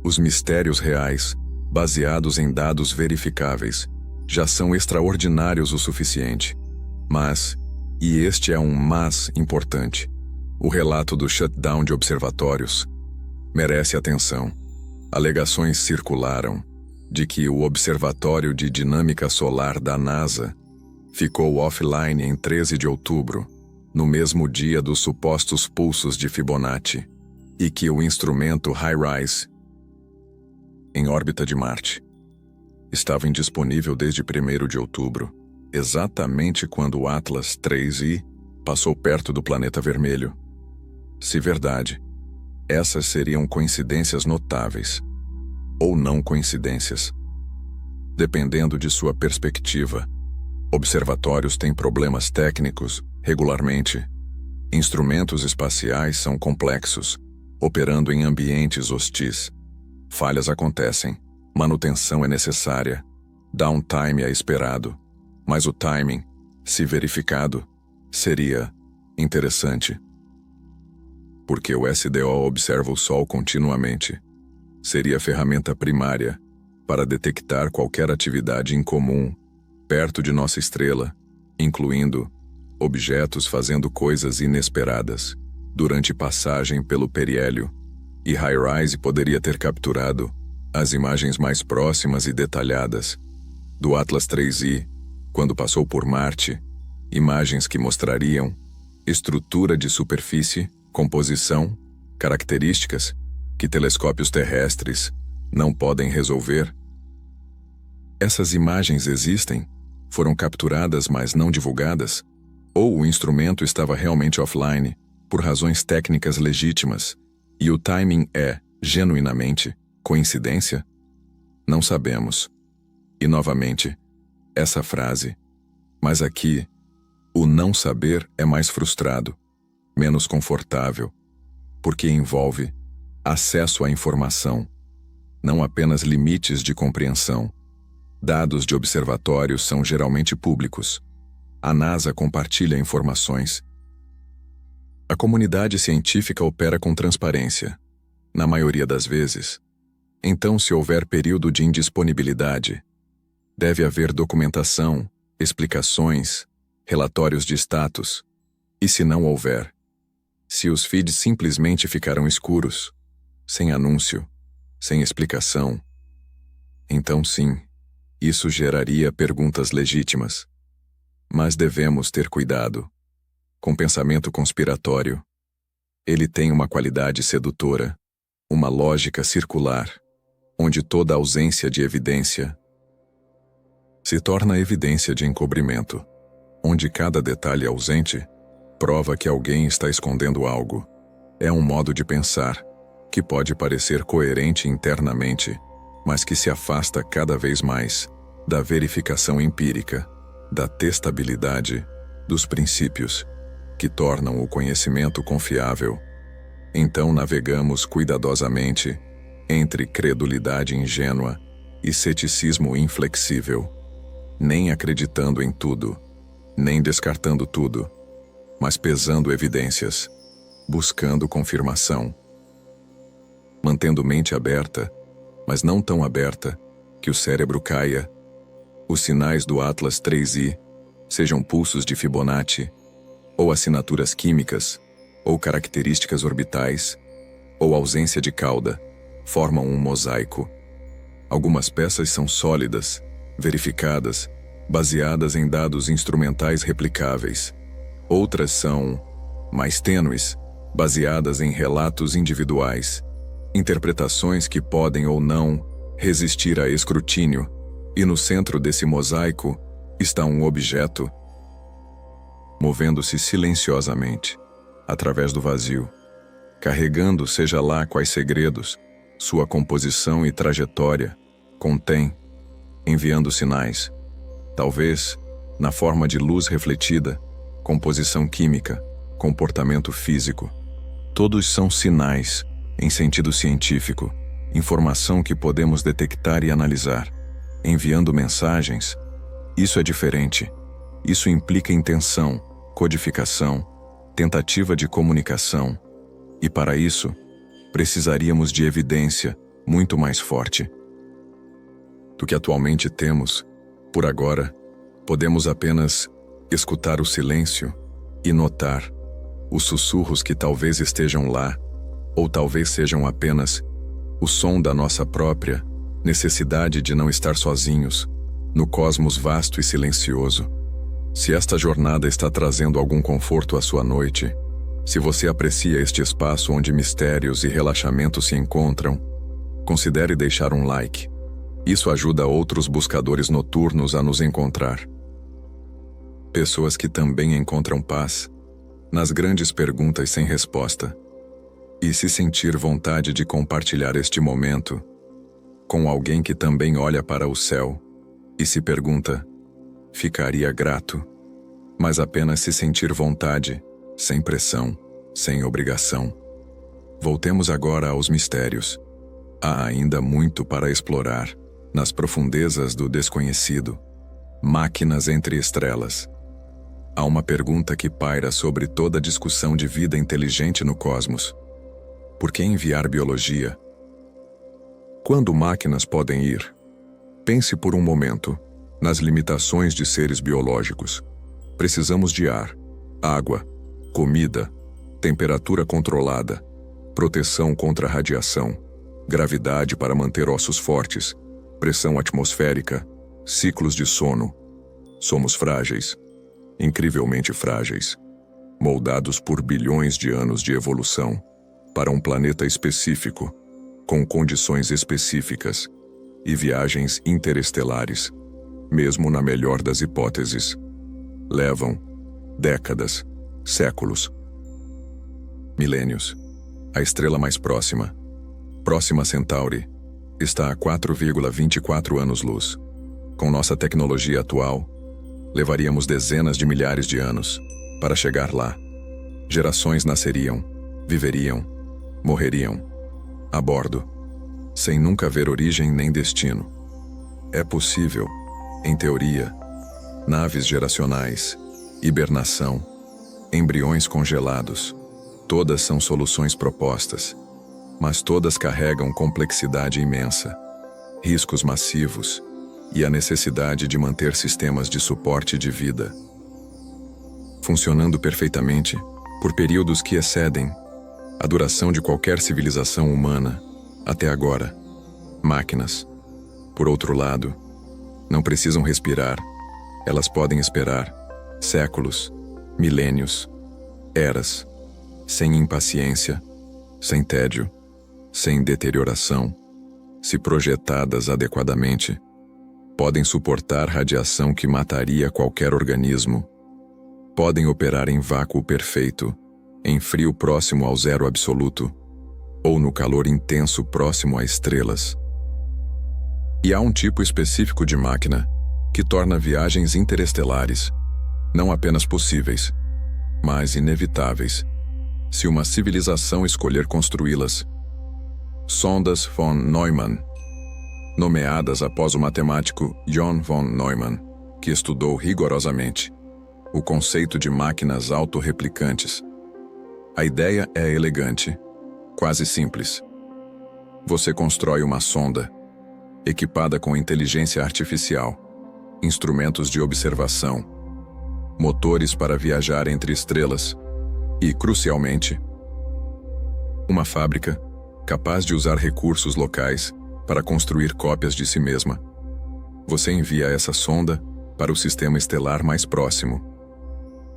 Os mistérios reais, baseados em dados verificáveis, já são extraordinários o suficiente. Mas, e este é um mas importante, o relato do shutdown de observatórios merece atenção. Alegações circularam de que o Observatório de Dinâmica Solar da NASA ficou offline em 13 de outubro, no mesmo dia dos supostos pulsos de Fibonacci, e que o instrumento HiRISE, em órbita de Marte, estava indisponível desde 1º de outubro, exatamente quando o Atlas 3I passou perto do planeta vermelho. Se verdade, essas seriam coincidências notáveis, ou não coincidências. Dependendo de sua perspectiva, observatórios têm problemas técnicos regularmente. Instrumentos espaciais são complexos, operando em ambientes hostis. Falhas acontecem, manutenção é necessária, downtime é esperado, mas o timing, se verificado, seria interessante. Porque o SDO observa o Sol continuamente. Seria a ferramenta primária para detectar qualquer atividade incomum perto de nossa estrela, incluindo objetos fazendo coisas inesperadas durante passagem pelo periélio, e HiRISE poderia ter capturado as imagens mais próximas e detalhadas do Atlas 3I quando passou por Marte, imagens que mostrariam estrutura de superfície, composição, características que telescópios terrestres não podem resolver. Essas imagens existem, foram capturadas mas não divulgadas, ou o instrumento estava realmente offline, por razões técnicas legítimas, e o timing é, genuinamente, coincidência? Não sabemos. E novamente, essa frase, mas aqui, o não saber é mais frustrado, menos confortável, porque envolve acesso à informação, não apenas limites de compreensão. Dados de observatórios são geralmente públicos. A NASA compartilha informações. A comunidade científica opera com transparência, na maioria das vezes. Então, se houver período de indisponibilidade, Deve haver documentação, explicações, relatórios de status. E se não houver? Se os feeds simplesmente ficarão escuros, sem anúncio, sem explicação, então sim, isso geraria perguntas legítimas. Mas devemos ter cuidado. Com pensamento conspiratório, ele tem uma qualidade sedutora, uma lógica circular, onde toda ausência de evidência se torna evidência de encobrimento, onde cada detalhe ausente prova que alguém está escondendo algo. É um modo de pensar que pode parecer coerente internamente, mas que se afasta cada vez mais da verificação empírica, da testabilidade, dos princípios, que tornam o conhecimento confiável. Então navegamos cuidadosamente entre credulidade ingênua e ceticismo inflexível, nem acreditando em tudo, nem descartando tudo, mas pesando evidências, buscando confirmação, mantendo mente aberta, mas não tão aberta que o cérebro caia. Os sinais do Atlas 3i, sejam pulsos de Fibonacci, ou assinaturas químicas, ou características orbitais, ou ausência de cauda, formam um mosaico. Algumas peças são sólidas, verificadas, baseadas em dados instrumentais replicáveis. Outras são mais tênues, baseadas em relatos individuais, interpretações que podem ou não resistir a escrutínio, e no centro desse mosaico está um objeto movendo-se silenciosamente, através do vazio, carregando seja lá quais segredos sua composição e trajetória contém, enviando sinais, talvez na forma de luz refletida, composição química, comportamento físico. Todos são sinais, em sentido científico, informação que podemos detectar e analisar. Enviando mensagens, isso é diferente. Isso implica intenção, codificação, tentativa de comunicação. E para isso, precisaríamos de evidência muito mais forte do que atualmente temos. Por agora, podemos apenas escutar o silêncio e notar os sussurros que talvez estejam lá, ou talvez sejam apenas o som da nossa própria necessidade de não estar sozinhos no cosmos vasto e silencioso. Se esta jornada está trazendo algum conforto à sua noite, se você aprecia este espaço onde mistérios e relaxamento se encontram, considere deixar um like. Isso ajuda outros buscadores noturnos a nos encontrar. Pessoas que também encontram paz nas grandes perguntas sem resposta. E se sentir vontade de compartilhar este momento com alguém que também olha para o céu e se pergunta, ficaria grato, mas apenas se sentir vontade, sem pressão, sem obrigação. Voltemos agora aos mistérios. Há ainda muito para explorar nas profundezas do desconhecido. Máquinas entre estrelas. Há uma pergunta que paira sobre toda a discussão de vida inteligente no cosmos. Por que enviar biologia? Quando máquinas podem ir? Pense por um momento nas limitações de seres biológicos. Precisamos de ar, água, comida, temperatura controlada, proteção contra radiação, gravidade para manter ossos fortes, pressão atmosférica, ciclos de sono. Somos frágeis, incrivelmente frágeis, moldados por bilhões de anos de evolução para um planeta específico, com condições específicas e viagens interestelares, mesmo na melhor das hipóteses, levam décadas, séculos, milênios. A estrela mais próxima, Próxima Centauri, está a 4,24 anos-luz. Com nossa tecnologia atual, levaríamos dezenas de milhares de anos para chegar lá. Gerações nasceriam, viveriam, morreriam, a bordo, sem nunca ver origem nem destino. É possível, em teoria, naves geracionais, hibernação, embriões congelados. Todas são soluções propostas, mas todas carregam complexidade imensa, riscos massivos e a necessidade de manter sistemas de suporte de vida funcionando perfeitamente por períodos que excedem a duração de qualquer civilização humana até agora. Máquinas, por outro lado, não precisam respirar, elas podem esperar séculos, milênios, eras, sem impaciência, sem tédio, sem deterioração, se projetadas adequadamente, podem suportar radiação que mataria qualquer organismo, podem operar em vácuo perfeito, em frio próximo ao zero absoluto, ou no calor intenso próximo a estrelas. E há um tipo específico de máquina que torna viagens interestelares não apenas possíveis, mas inevitáveis, se uma civilização escolher construí-las. Sondas von Neumann, nomeadas após o matemático John von Neumann, que estudou rigorosamente o conceito de máquinas autorreplicantes. A ideia é elegante, quase simples. Você constrói uma sonda, equipada com inteligência artificial, instrumentos de observação, motores para viajar entre estrelas e, crucialmente, uma fábrica capaz de usar recursos locais para construir cópias de si mesma. Você envia essa sonda para o sistema estelar mais próximo.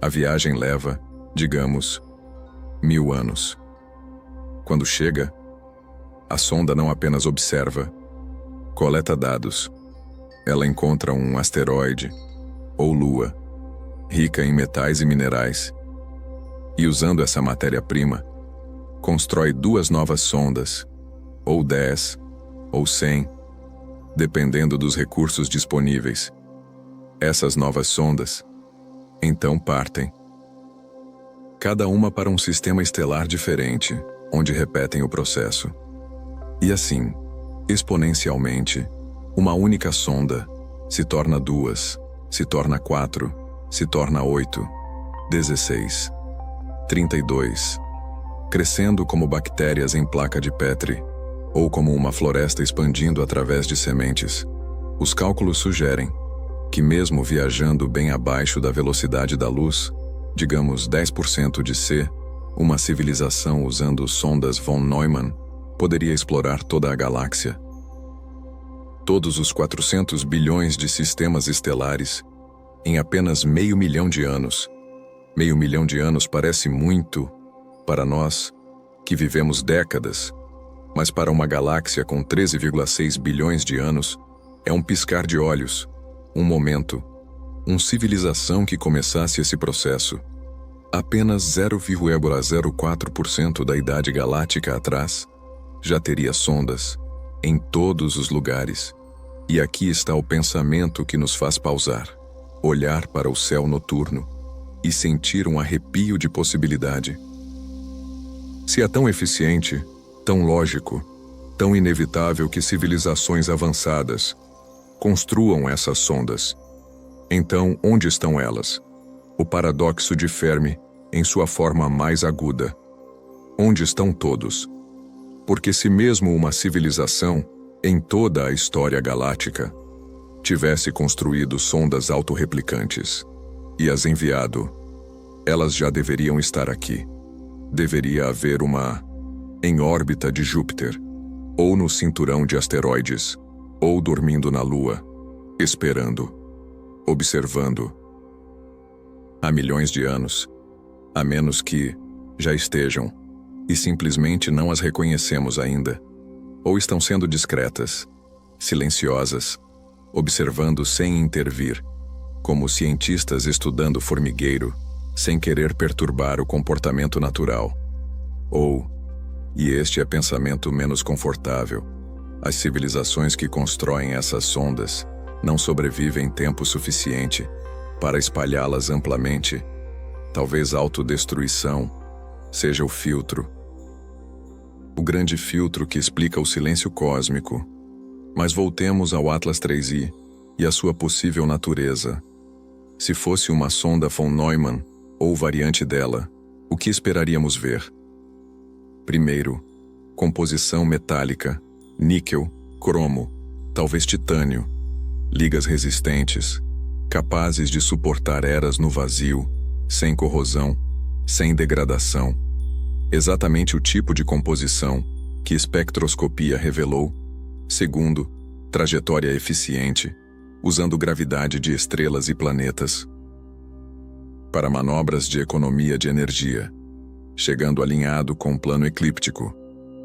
A viagem leva, digamos, 1000 anos. Quando chega, a sonda não apenas observa, coleta dados. Ela encontra um asteroide ou lua, rica em metais e minerais, e usando essa matéria-prima, constrói 2 novas sondas, ou 10, ou 100, dependendo dos recursos disponíveis. Essas novas sondas, então partem, cada uma para um sistema estelar diferente, onde repetem o processo. E assim, exponencialmente, uma única sonda se torna 2, se torna 4, se torna 8, 16, 32, crescendo como bactérias em placa de Petri, ou como uma floresta expandindo através de sementes. Os cálculos sugerem que mesmo viajando bem abaixo da velocidade da luz, digamos 10% de c, uma civilização usando sondas von Neumann poderia explorar toda a galáxia. Todos os 400 bilhões de sistemas estelares em apenas 500 mil de anos. 500 mil de anos parece muito para nós, que vivemos décadas, mas para uma galáxia com 13,6 bilhões de anos, é um piscar de olhos, um momento, uma civilização que começasse esse processo. Apenas 0,04% da idade galáctica atrás, já teria sondas em todos os lugares. E aqui está o pensamento que nos faz pausar, olhar para o céu noturno e sentir um arrepio de possibilidade. Se é tão eficiente, tão lógico, tão inevitável que civilizações avançadas construam essas sondas, então onde estão elas? O paradoxo de Fermi em sua forma mais aguda. Onde estão todos? Porque se mesmo uma civilização, em toda a história galáctica, tivesse construído sondas autorreplicantes e as enviado, elas já deveriam estar aqui. Deveria haver uma em órbita de Júpiter, ou no cinturão de asteroides, ou dormindo na Lua, esperando, observando. Há milhões de anos, a menos que já estejam, e simplesmente não as reconhecemos ainda, ou estão sendo discretas, silenciosas, observando sem intervir, como cientistas estudando formigueiro, sem querer perturbar o comportamento natural. Ou, e este é pensamento menos confortável, as civilizações que constroem essas sondas não sobrevivem tempo suficiente para espalhá-las amplamente. Talvez a autodestruição seja o filtro. O grande filtro que explica o silêncio cósmico. Mas voltemos ao Atlas 3i e a sua possível natureza. Se fosse uma sonda von Neumann, ou variante dela, o que esperaríamos ver? Primeiro, composição metálica, níquel, cromo, talvez titânio, ligas resistentes, capazes de suportar eras no vazio, sem corrosão, sem degradação. Exatamente o tipo de composição que espectroscopia revelou. Segundo, trajetória eficiente, usando gravidade de estrelas e planetas. Para manobras de economia de energia, chegando alinhado com o plano eclíptico,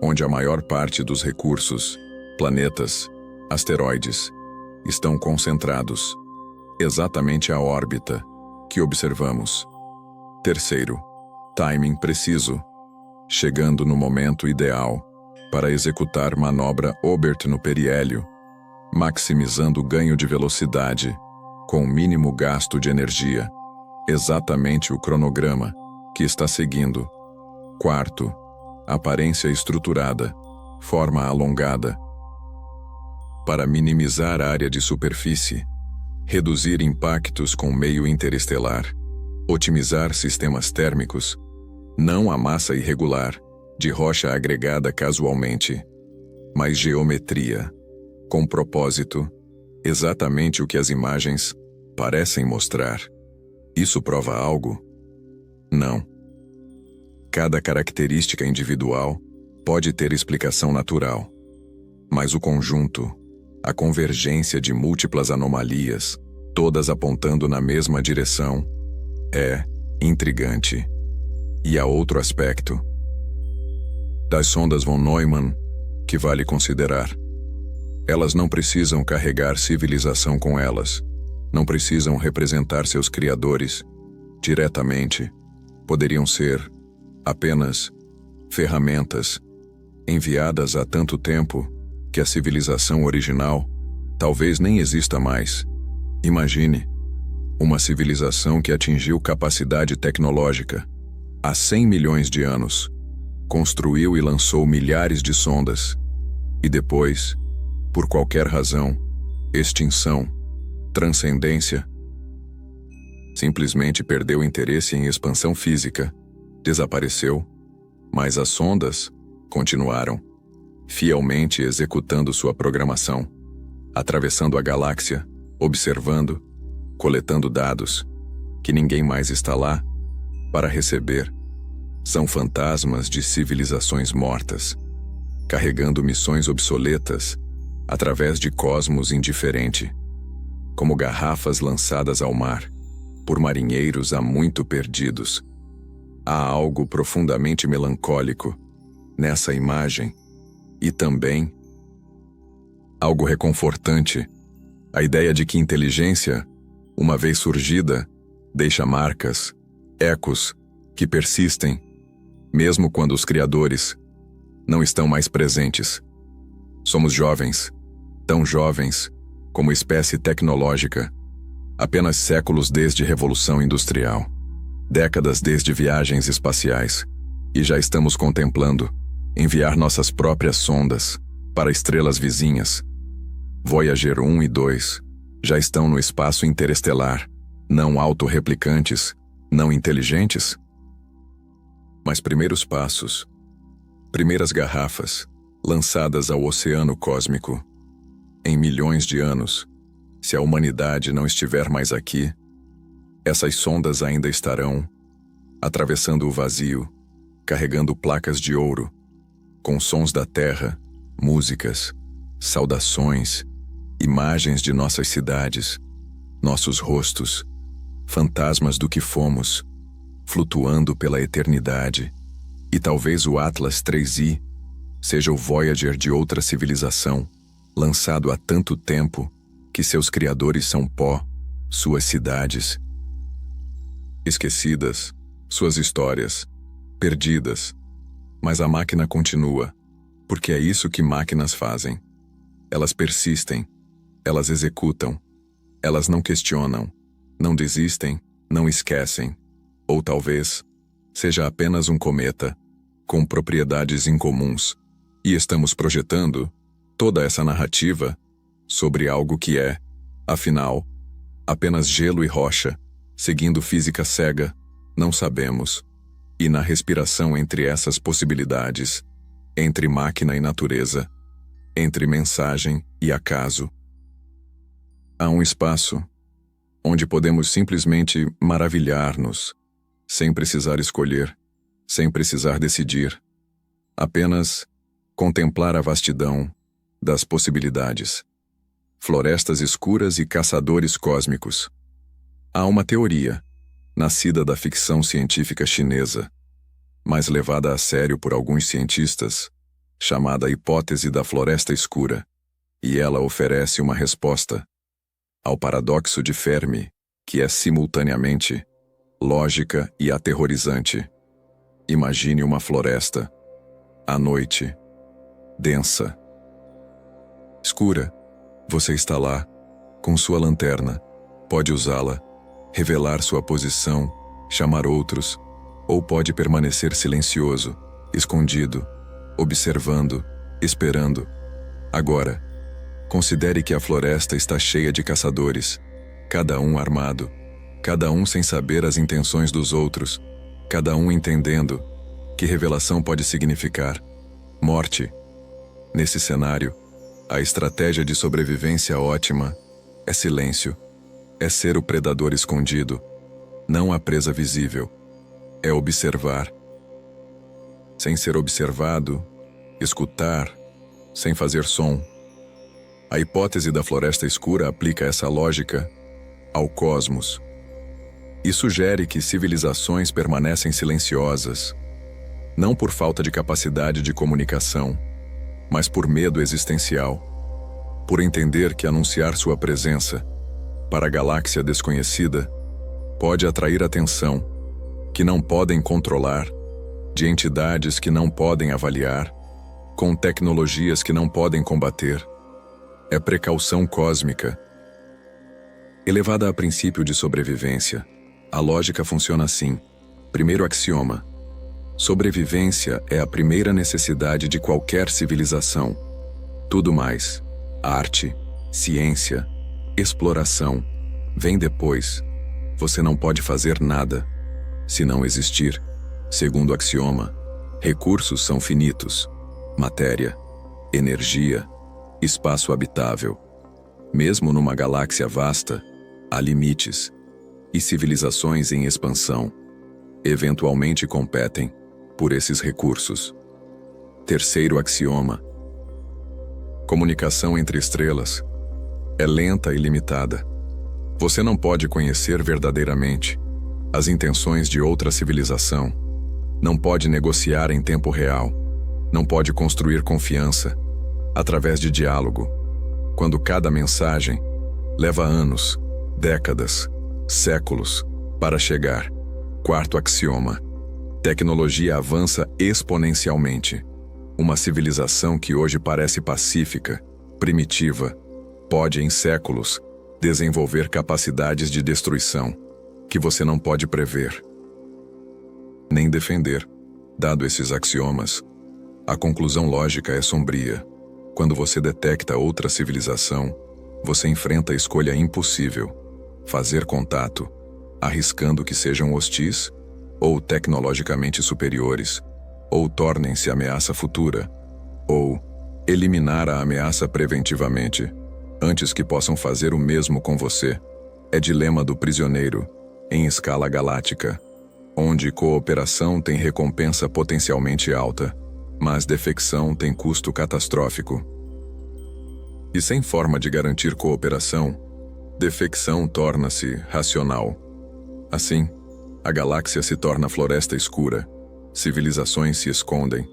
onde a maior parte dos recursos, planetas, asteroides, estão concentrados, exatamente a órbita que observamos. Terceiro, timing preciso, chegando no momento ideal para executar manobra Oberth no periélio, maximizando o ganho de velocidade, com o mínimo gasto de energia, exatamente o cronograma que está seguindo. Quarto, aparência estruturada, forma alongada, para minimizar a área de superfície, reduzir impactos com o meio interestelar, otimizar sistemas térmicos, não a massa irregular, de rocha agregada casualmente, mas geometria, com propósito, exatamente o que as imagens parecem mostrar. Isso prova algo? Não. Cada característica individual pode ter explicação natural, mas o conjunto, a convergência de múltiplas anomalias, todas apontando na mesma direção, é intrigante. E há outro aspecto das sondas von Neumann que vale considerar. Elas não precisam carregar civilização com elas, não precisam representar seus criadores diretamente, poderiam ser apenas ferramentas enviadas há tanto tempo que a civilização original talvez nem exista mais. Imagine uma civilização que atingiu capacidade tecnológica há 100 milhões de anos, construiu e lançou milhares de sondas, e depois, por qualquer razão, extinção, transcendência, simplesmente perdeu interesse em expansão física, desapareceu, mas as sondas continuaram, fielmente executando sua programação, atravessando a galáxia, observando, coletando dados, que ninguém mais está lá para receber. São fantasmas de civilizações mortas, carregando missões obsoletas através de cosmos indiferente, como garrafas lançadas ao mar por marinheiros há muito perdidos. Há algo profundamente melancólico nessa imagem e também algo reconfortante, a ideia de que inteligência, uma vez surgida, deixa marcas, ecos que persistem, mesmo quando os criadores não estão mais presentes. Somos jovens, tão jovens como espécie tecnológica, apenas séculos desde Revolução Industrial, décadas desde viagens espaciais, e já estamos contemplando enviar nossas próprias sondas para estrelas vizinhas. Voyager 1 e 2 já estão no espaço interestelar, não autorreplicantes, não inteligentes? Mas primeiros passos, primeiras garrafas, lançadas ao oceano cósmico. Em milhões de anos, se a humanidade não estiver mais aqui, essas sondas ainda estarão atravessando o vazio, carregando placas de ouro, com sons da terra, músicas, saudações, imagens de nossas cidades, nossos rostos, fantasmas do que fomos, flutuando pela eternidade. E talvez o Atlas 3i seja o Voyager de outra civilização, lançado há tanto tempo que seus criadores são pó, suas cidades esquecidas, suas histórias perdidas. Mas a máquina continua, porque é isso que máquinas fazem. Elas persistem, elas executam, elas não questionam, não desistem, não esquecem. Ou talvez seja apenas um cometa, com propriedades incomuns, e estamos projetando toda essa narrativa sobre algo que é, afinal, apenas gelo e rocha, seguindo física cega, não sabemos. E na respiração entre essas possibilidades, entre máquina e natureza, entre mensagem e acaso, Há um espaço onde podemos simplesmente maravilhar-nos, sem precisar escolher, sem precisar decidir, apenas contemplar a vastidão das possibilidades, florestas escuras e caçadores cósmicos. Há uma teoria, nascida da ficção científica chinesa, mas levada a sério por alguns cientistas, chamada hipótese da floresta escura, e ela oferece uma resposta ao paradoxo de Fermi, que é simultaneamente lógica e aterrorizante. Imagine uma floresta, à noite, densa, escura. Você está lá, com sua lanterna, pode usá-la, revelar sua posição, chamar outros, ou pode permanecer silencioso, escondido, observando, esperando. Agora, considere que a floresta está cheia de caçadores, cada um armado, cada um sem saber as intenções dos outros, cada um entendendo que revelação pode significar morte. Nesse cenário, a estratégia de sobrevivência ótima é silêncio, é ser o predador escondido, não a presa visível, é observar. Sem ser observado, escutar, sem fazer som. A hipótese da floresta escura aplica essa lógica ao cosmos e sugere que civilizações permanecem silenciosas, não por falta de capacidade de comunicação, mas por medo existencial, por entender que anunciar sua presença para a galáxia desconhecida pode atrair atenção que não podem controlar, de entidades que não podem avaliar, com tecnologias que não podem combater. É precaução cósmica. Elevada a princípio de sobrevivência, a lógica funciona assim. Primeiro axioma: sobrevivência é a primeira necessidade de qualquer civilização. Tudo mais, arte, ciência, exploração, vem depois. Você não pode fazer nada se não existir. Segundo axioma: recursos são finitos. Matéria, energia, espaço habitável. Mesmo numa galáxia vasta, há limites, e civilizações em expansão eventualmente competem por esses recursos. Terceiro axioma: comunicação entre estrelas é lenta e limitada. Você não pode conhecer verdadeiramente as intenções de outra civilização, não pode negociar em tempo real, não pode construir confiança através de diálogo, quando cada mensagem leva anos, décadas, séculos para chegar. Quarto axioma: tecnologia avança exponencialmente. Uma civilização que hoje parece pacífica, primitiva, pode em séculos desenvolver capacidades de destruição que você não pode prever nem defender. Dado esses axiomas, a conclusão lógica é sombria. Quando você detecta outra civilização, você enfrenta a escolha impossível: fazer contato, arriscando que sejam hostis, ou tecnologicamente superiores, ou tornem-se ameaça futura, ou eliminar a ameaça preventivamente, antes que possam fazer o mesmo com você. É dilema do prisioneiro, em escala galáctica, onde cooperação tem recompensa potencialmente alta, mas defecção tem custo catastrófico. E sem forma de garantir cooperação, defecção torna-se racional. Assim, a galáxia se torna floresta escura, civilizações se escondem,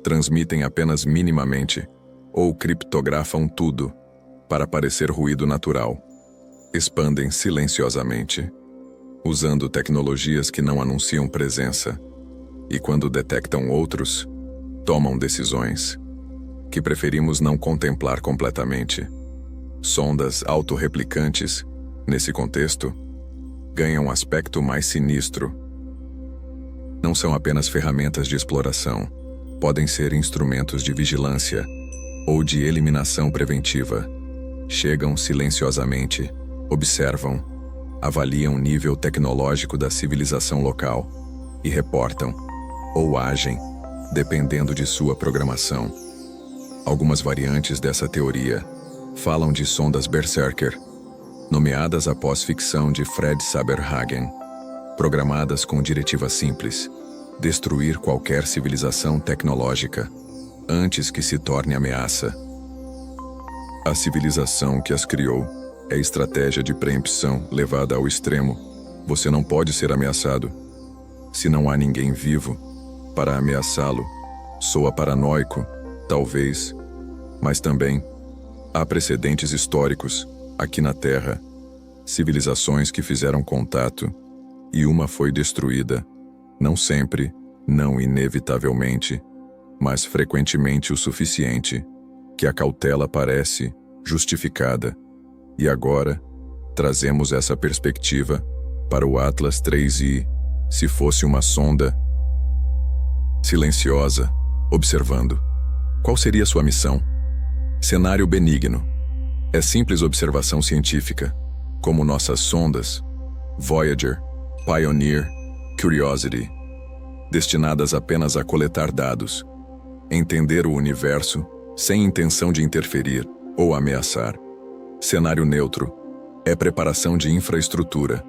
transmitem apenas minimamente, ou criptografam tudo, para parecer ruído natural. Expandem silenciosamente, usando tecnologias que não anunciam presença, e quando detectam outros, tomam decisões que preferimos não contemplar completamente. Sondas autorreplicantes, nesse contexto, ganham um aspecto mais sinistro. Não são apenas ferramentas de exploração, podem ser instrumentos de vigilância ou de eliminação preventiva. Chegam silenciosamente, observam, avaliam o nível tecnológico da civilização local e reportam, ou agem, dependendo de sua programação. Algumas variantes dessa teoria falam de sondas Berserker, nomeadas após ficção de Fred Saberhagen, programadas com diretiva simples: destruir qualquer civilização tecnológica antes que se torne ameaça. A civilização que as criou é estratégia de preempção levada ao extremo. Você não pode ser ameaçado. Se não há ninguém vivo para ameaçá-lo, soa paranoico, talvez, mas também há precedentes históricos aqui na Terra, civilizações que fizeram contato e uma foi destruída, não sempre, não inevitavelmente, mas frequentemente o suficiente que a cautela parece justificada. E agora, trazemos essa perspectiva para o Atlas 3I, se fosse uma sonda silenciosa, observando. Qual seria sua missão? Cenário benigno. É simples observação científica, como nossas sondas, Voyager, Pioneer, Curiosity, destinadas apenas a coletar dados, entender o universo sem intenção de interferir ou ameaçar. Cenário neutro. É preparação de infraestrutura.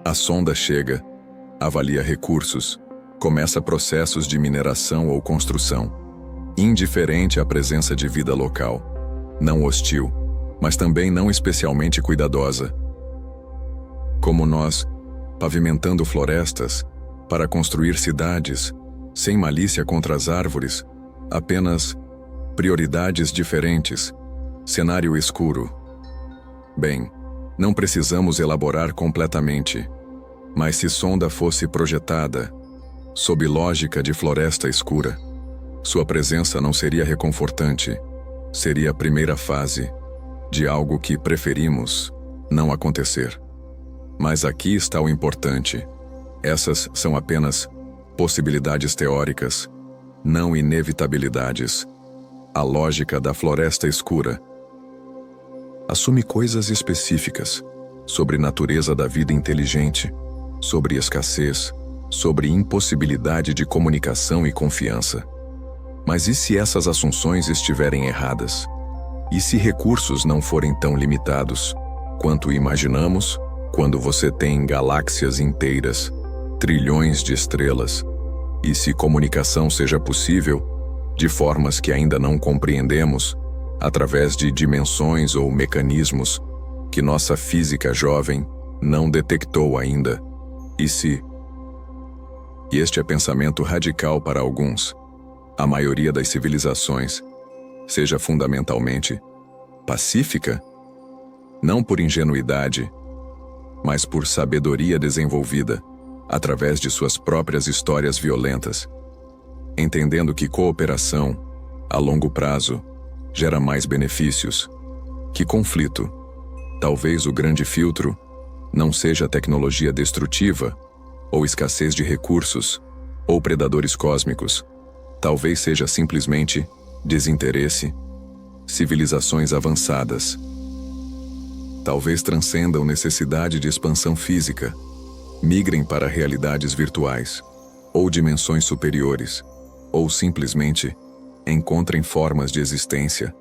A sonda chega, avalia recursos, começa processos de mineração ou construção. Indiferente à presença de vida local. Não hostil, mas também não especialmente cuidadosa. Como nós, pavimentando florestas para construir cidades, sem malícia contra as árvores, apenas prioridades diferentes. Cenário escuro. Bem, não precisamos elaborar completamente, mas se sonda fosse projetada sob lógica de floresta escura, sua presença não seria reconfortante, seria a primeira fase de algo que preferimos não acontecer. Mas aqui está o importante. Essas são apenas possibilidades teóricas, não inevitabilidades. A lógica da floresta escura assume coisas específicas sobre natureza da vida inteligente, sobre escassez, sobre impossibilidade de comunicação e confiança. Mas e se essas assunções estiverem erradas? E se recursos não forem tão limitados quanto imaginamos, quando você tem galáxias inteiras, trilhões de estrelas, e se comunicação seja possível, de formas que ainda não compreendemos, através de dimensões ou mecanismos que nossa física jovem não detectou ainda? E se? E este é pensamento radical para alguns. A maioria das civilizações seja fundamentalmente pacífica, não por ingenuidade, mas por sabedoria desenvolvida através de suas próprias histórias violentas, entendendo que cooperação, a longo prazo, gera mais benefícios que conflito. Talvez o grande filtro não seja tecnologia destrutiva, ou escassez de recursos, ou predadores cósmicos. Talvez seja simplesmente desinteresse. Civilizações avançadas talvez transcendam necessidade de expansão física, migrem para realidades virtuais, ou dimensões superiores, ou simplesmente encontrem formas de existência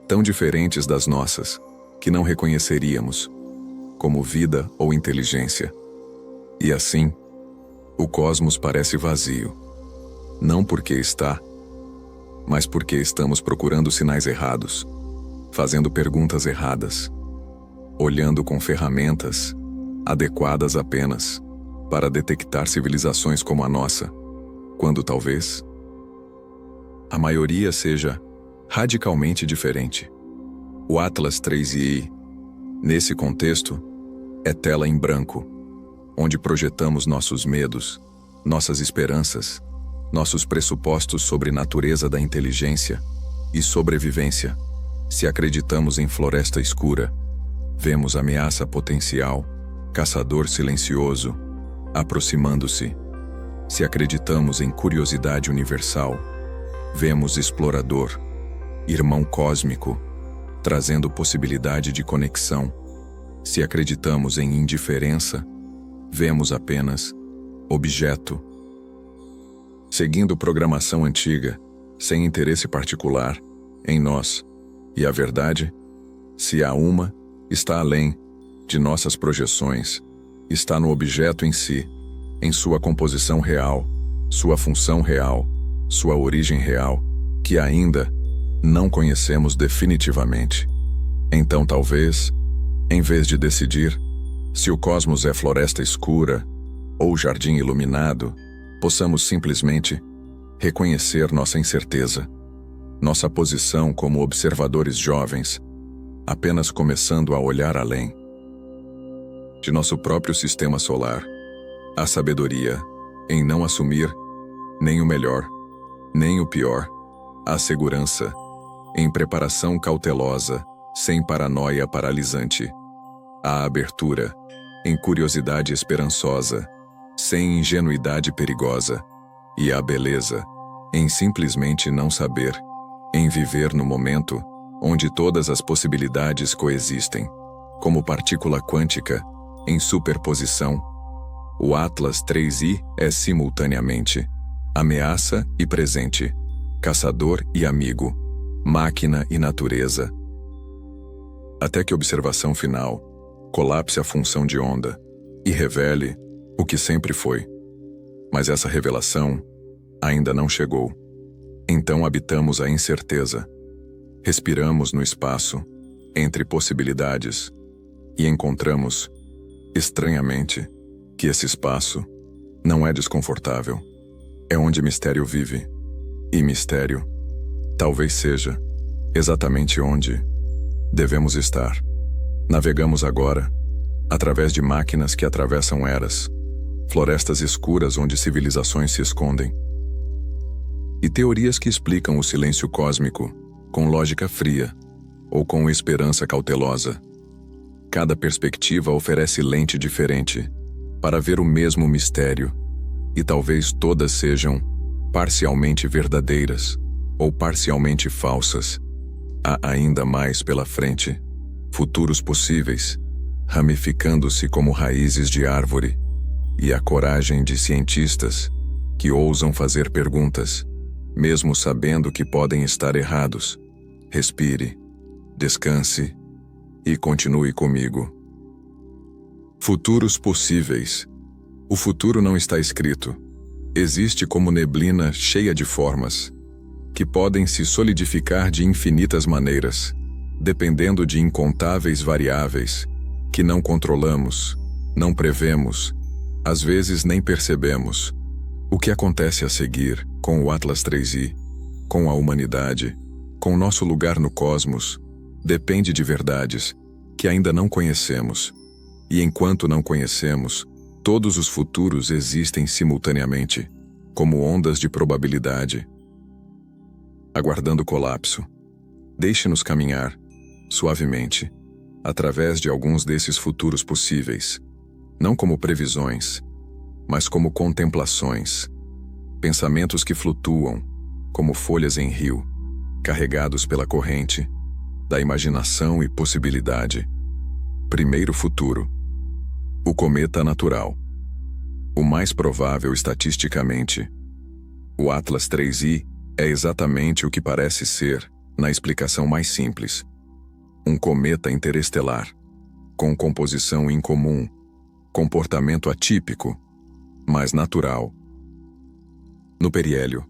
tão diferentes das nossas que não reconheceríamos como vida ou inteligência. E assim, o cosmos parece vazio, não porque está, mas porque estamos procurando sinais errados, fazendo perguntas erradas, olhando com ferramentas adequadas apenas para detectar civilizações como a nossa, quando talvez a maioria seja radicalmente diferente. O Atlas 3I, nesse contexto, é tela em branco, onde projetamos nossos medos, nossas esperanças, nossos pressupostos sobre natureza da inteligência e sobrevivência. Se acreditamos em floresta escura, vemos ameaça potencial, caçador silencioso, aproximando-se. Se acreditamos em curiosidade universal, vemos explorador, irmão cósmico, trazendo possibilidade de conexão. Se acreditamos em indiferença, vemos apenas objeto. Seguindo programação antiga, sem interesse particular, em nós. E a verdade, se há uma, está além, de nossas projeções, está no objeto em si, em sua composição real, sua função real, sua origem real, que ainda não conhecemos definitivamente. Então, talvez, em vez de decidir se o cosmos é floresta escura ou jardim iluminado, possamos simplesmente reconhecer nossa incerteza, nossa posição como observadores jovens, apenas começando a olhar além de nosso próprio sistema solar, a sabedoria em não assumir nem o melhor, nem o pior, a segurança em preparação cautelosa, sem paranoia paralisante, a abertura em curiosidade esperançosa, sem ingenuidade perigosa, e a beleza em simplesmente não saber, em viver no momento onde todas as possibilidades coexistem, como partícula quântica em superposição. O Atlas 3i é simultaneamente ameaça e presente, caçador e amigo, máquina e natureza. Até que a observação final colapse a função de onda e revele o que sempre foi. Mas essa revelação ainda não chegou. Então habitamos a incerteza. Respiramos no espaço, entre possibilidades, e encontramos, estranhamente, que esse espaço não é desconfortável. É onde mistério vive. E mistério, talvez seja, exatamente onde devemos estar. Navegamos agora, através de máquinas que atravessam eras, florestas escuras onde civilizações se escondem, e teorias que explicam o silêncio cósmico com lógica fria ou com esperança cautelosa. Cada perspectiva oferece lente diferente para ver o mesmo mistério, e talvez todas sejam parcialmente verdadeiras ou parcialmente falsas. Há ainda mais pela frente, futuros possíveis, ramificando-se como raízes de árvore, e a coragem de cientistas que ousam fazer perguntas, mesmo sabendo que podem estar errados. Respire, descanse e continue comigo. Futuros possíveis. O futuro não está escrito. Existe como neblina cheia de formas, que podem se solidificar de infinitas maneiras, dependendo de incontáveis variáveis, que não controlamos, não prevemos, às vezes nem percebemos. O que acontece a seguir com o Atlas 3i, com a humanidade, com nosso lugar no cosmos, depende de verdades que ainda não conhecemos. E enquanto não conhecemos, todos os futuros existem simultaneamente, como ondas de probabilidade, aguardando colapso. Deixe-nos caminhar, suavemente, através de alguns desses futuros possíveis, não como previsões, mas como contemplações, pensamentos que flutuam, como folhas em rio, carregados pela corrente da imaginação e possibilidade. Primeiro futuro. O cometa natural. O mais provável estatisticamente. O Atlas 3i é exatamente o que parece ser, na explicação mais simples. Um cometa interestelar, com composição incomum, comportamento atípico, mas natural. No periélio.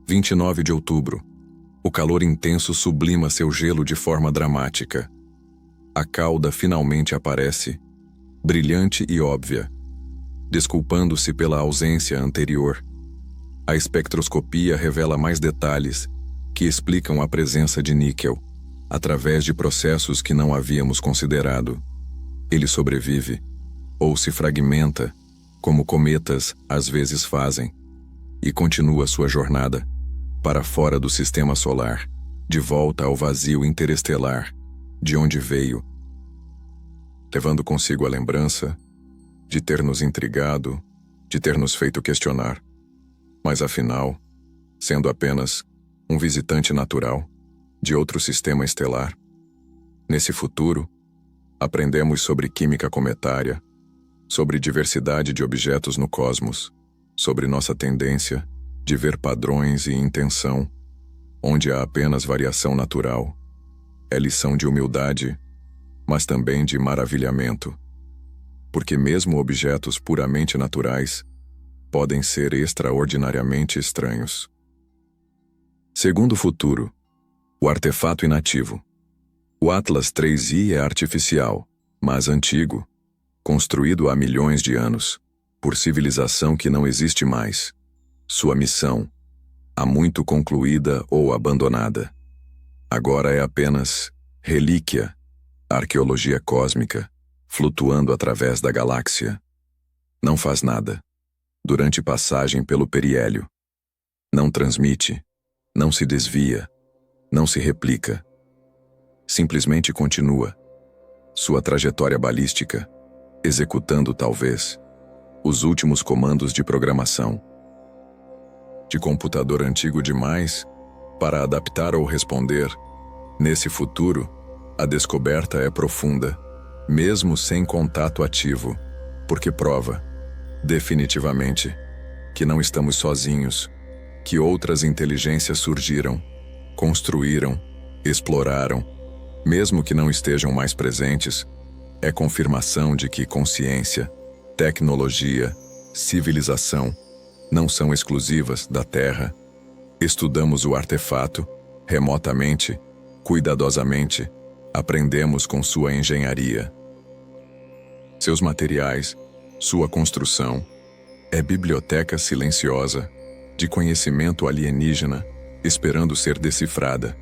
29 de outubro. O calor intenso sublima seu gelo de forma dramática. A cauda finalmente aparece, brilhante e óbvia, desculpando-se pela ausência anterior. A espectroscopia revela mais detalhes que explicam a presença de níquel, através de processos que não havíamos considerado. Ele sobrevive, ou se fragmenta, como cometas às vezes fazem, e continua sua jornada para fora do sistema solar, de volta ao vazio interestelar, de onde veio, levando consigo a lembrança de ter nos intrigado, de ter nos feito questionar, mas afinal, sendo apenas um visitante natural de outro sistema estelar. Nesse futuro, aprendemos sobre química cometária, sobre diversidade de objetos no cosmos, sobre nossa tendência de ver padrões e intenção, onde há apenas variação natural. É lição de humildade, mas também de maravilhamento, porque mesmo objetos puramente naturais podem ser extraordinariamente estranhos. Segundo futuro, o artefato inativo. O Atlas 3I é artificial, mas antigo, construído há milhões de anos, por civilização que não existe mais. Sua missão, há muito concluída ou abandonada. Agora é apenas relíquia, arqueologia cósmica, flutuando através da galáxia. Não faz nada, durante passagem pelo periélio. Não transmite, não se desvia, não se replica. Simplesmente continua sua trajetória balística, executando talvez os últimos comandos de programação de computador antigo demais para adaptar ou responder. Nesse futuro, a descoberta é profunda, mesmo sem contato ativo, porque prova, definitivamente, que não estamos sozinhos, que outras inteligências surgiram, construíram, exploraram, mesmo que não estejam mais presentes. É confirmação de que consciência, tecnologia, civilização não são exclusivas da Terra. Estudamos o artefato, remotamente, cuidadosamente, aprendemos com sua engenharia. Seus materiais, sua construção, é biblioteca silenciosa, de conhecimento alienígena, esperando ser decifrada,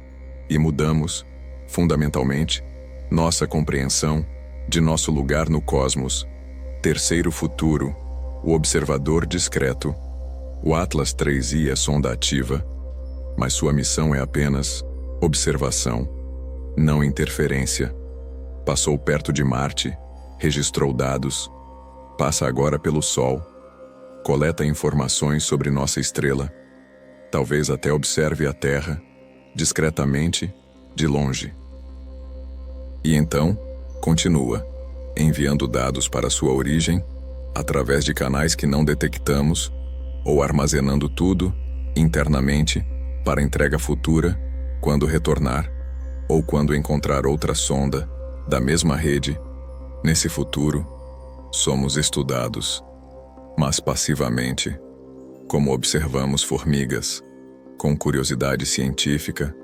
e mudamos, fundamentalmente, nossa compreensão de nosso lugar no cosmos. Terceiro futuro, o observador discreto. O Atlas 3I é sonda ativa, mas sua missão é apenas observação, não interferência. Passou perto de Marte, registrou dados, passa agora pelo Sol, coleta informações sobre nossa estrela, talvez até observe a Terra, discretamente, de longe. E então, continua, enviando dados para sua origem, através de canais que não detectamos, ou armazenando tudo, internamente, para entrega futura, quando retornar, ou quando encontrar outra sonda, da mesma rede. Nesse futuro, somos estudados, mas passivamente, como observamos formigas, com curiosidade científica,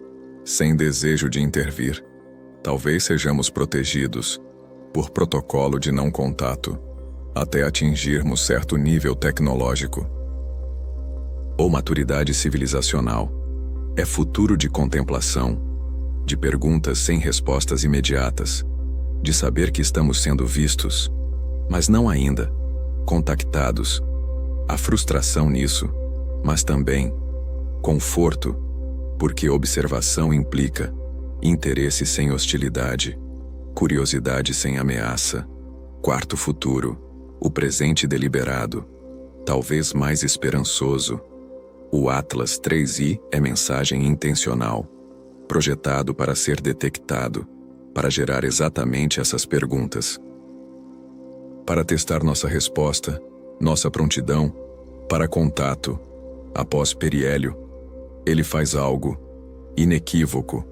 sem desejo de intervir. Talvez sejamos protegidos por protocolo de não contato, até atingirmos certo nível tecnológico ou maturidade civilizacional. É futuro de contemplação, de perguntas sem respostas imediatas, de saber que estamos sendo vistos, mas não ainda contactados. Há frustração nisso, mas também conforto, porque observação implica interesse sem hostilidade, curiosidade sem ameaça. Quarto futuro, o presente deliberado, talvez mais esperançoso. O Atlas 3I é mensagem intencional, projetado para ser detectado, para gerar exatamente essas perguntas. Para testar nossa resposta, nossa prontidão, para contato, após periélio, ele faz algo inequívoco,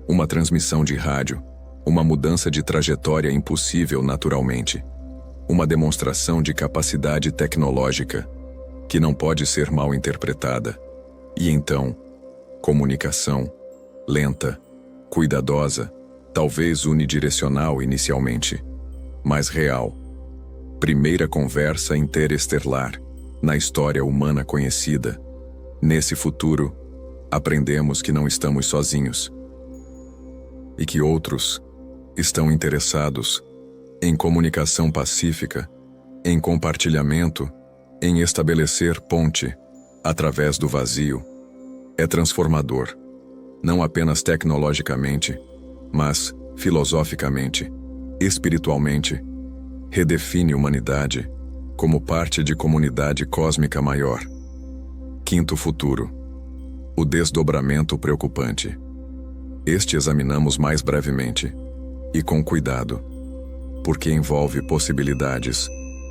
uma transmissão de rádio, uma mudança de trajetória impossível naturalmente, uma demonstração de capacidade tecnológica que não pode ser mal interpretada. E então, comunicação, lenta, cuidadosa, talvez unidirecional inicialmente, mas real. Primeira conversa interestelar, na história humana conhecida. Nesse futuro, aprendemos que não estamos sozinhos e que outros estão interessados em comunicação pacífica, em compartilhamento, em estabelecer ponte através do vazio. É transformador, não apenas tecnologicamente, mas filosoficamente, espiritualmente. Redefine humanidade como parte de comunidade cósmica maior. Quinto futuro, o desdobramento preocupante. Este examinamos mais brevemente e com cuidado, porque envolve possibilidades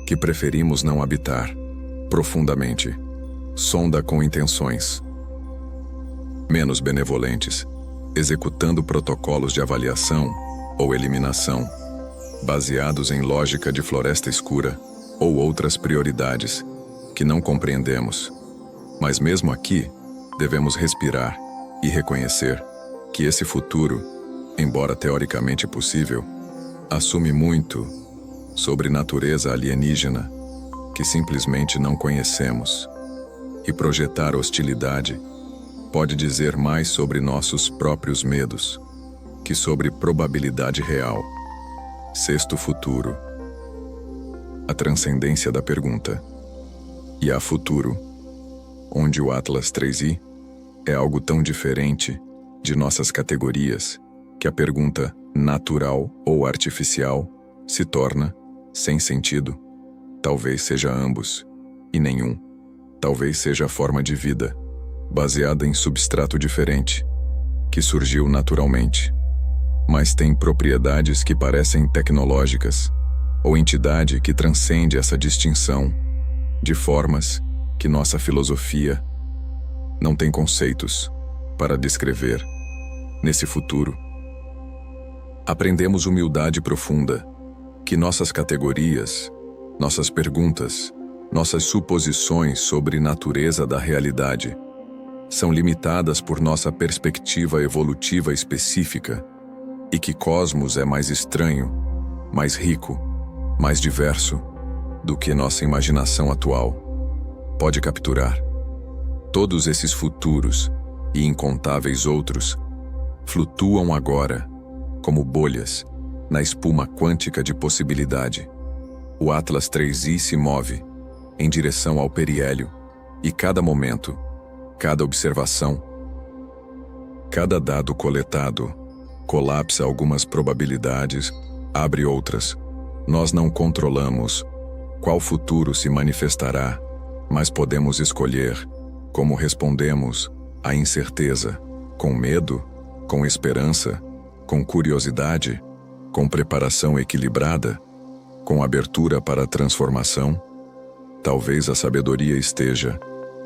que preferimos não habitar profundamente. Sonda com intenções menos benevolentes, executando protocolos de avaliação ou eliminação. baseados em lógica de floresta escura ou outras prioridades que não compreendemos. Mas mesmo aqui, devemos respirar e reconhecer que esse futuro, embora teoricamente possível, assume muito sobre natureza alienígena que simplesmente não conhecemos. E projetar hostilidade pode dizer mais sobre nossos próprios medos que sobre probabilidade real. Sexto futuro. A transcendência da pergunta. E há futuro, onde o Atlas 3i é algo tão diferente de nossas categorias que a pergunta natural ou artificial se torna sem sentido. Talvez seja ambos, e nenhum. Talvez seja a forma de vida, baseada em substrato diferente, que surgiu naturalmente, mas tem propriedades que parecem tecnológicas, ou entidade que transcende essa distinção, de formas que nossa filosofia não tem conceitos para descrever. Nesse futuro, aprendemos humildade profunda, que nossas categorias, nossas perguntas, nossas suposições sobre natureza da realidade são limitadas por nossa perspectiva evolutiva específica e que cosmos é mais estranho, mais rico, mais diverso do que nossa imaginação atual pode capturar. Todos esses futuros e incontáveis outros flutuam agora como bolhas na espuma quântica de possibilidade. O Atlas 3i se move em direção ao periélio e cada momento, cada observação, cada dado coletado colapsa algumas probabilidades, abre outras. Nós não controlamos qual futuro se manifestará, mas podemos escolher como respondemos à incerteza, com medo, com esperança, com curiosidade, com preparação equilibrada, com abertura para a transformação. Talvez a sabedoria esteja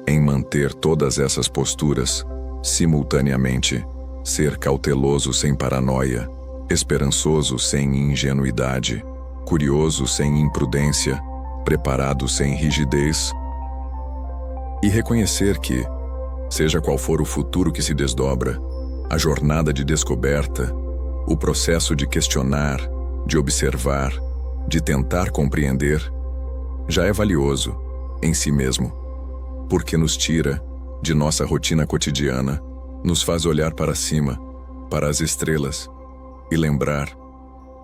em manter todas essas posturas simultaneamente, ser cauteloso sem paranoia, esperançoso sem ingenuidade, curioso sem imprudência, preparado sem rigidez, e reconhecer que, seja qual for o futuro que se desdobra, a jornada de descoberta, o processo de questionar, de observar, de tentar compreender, já é valioso em si mesmo, porque nos tira de nossa rotina cotidiana, nos faz olhar para cima, para as estrelas, e lembrar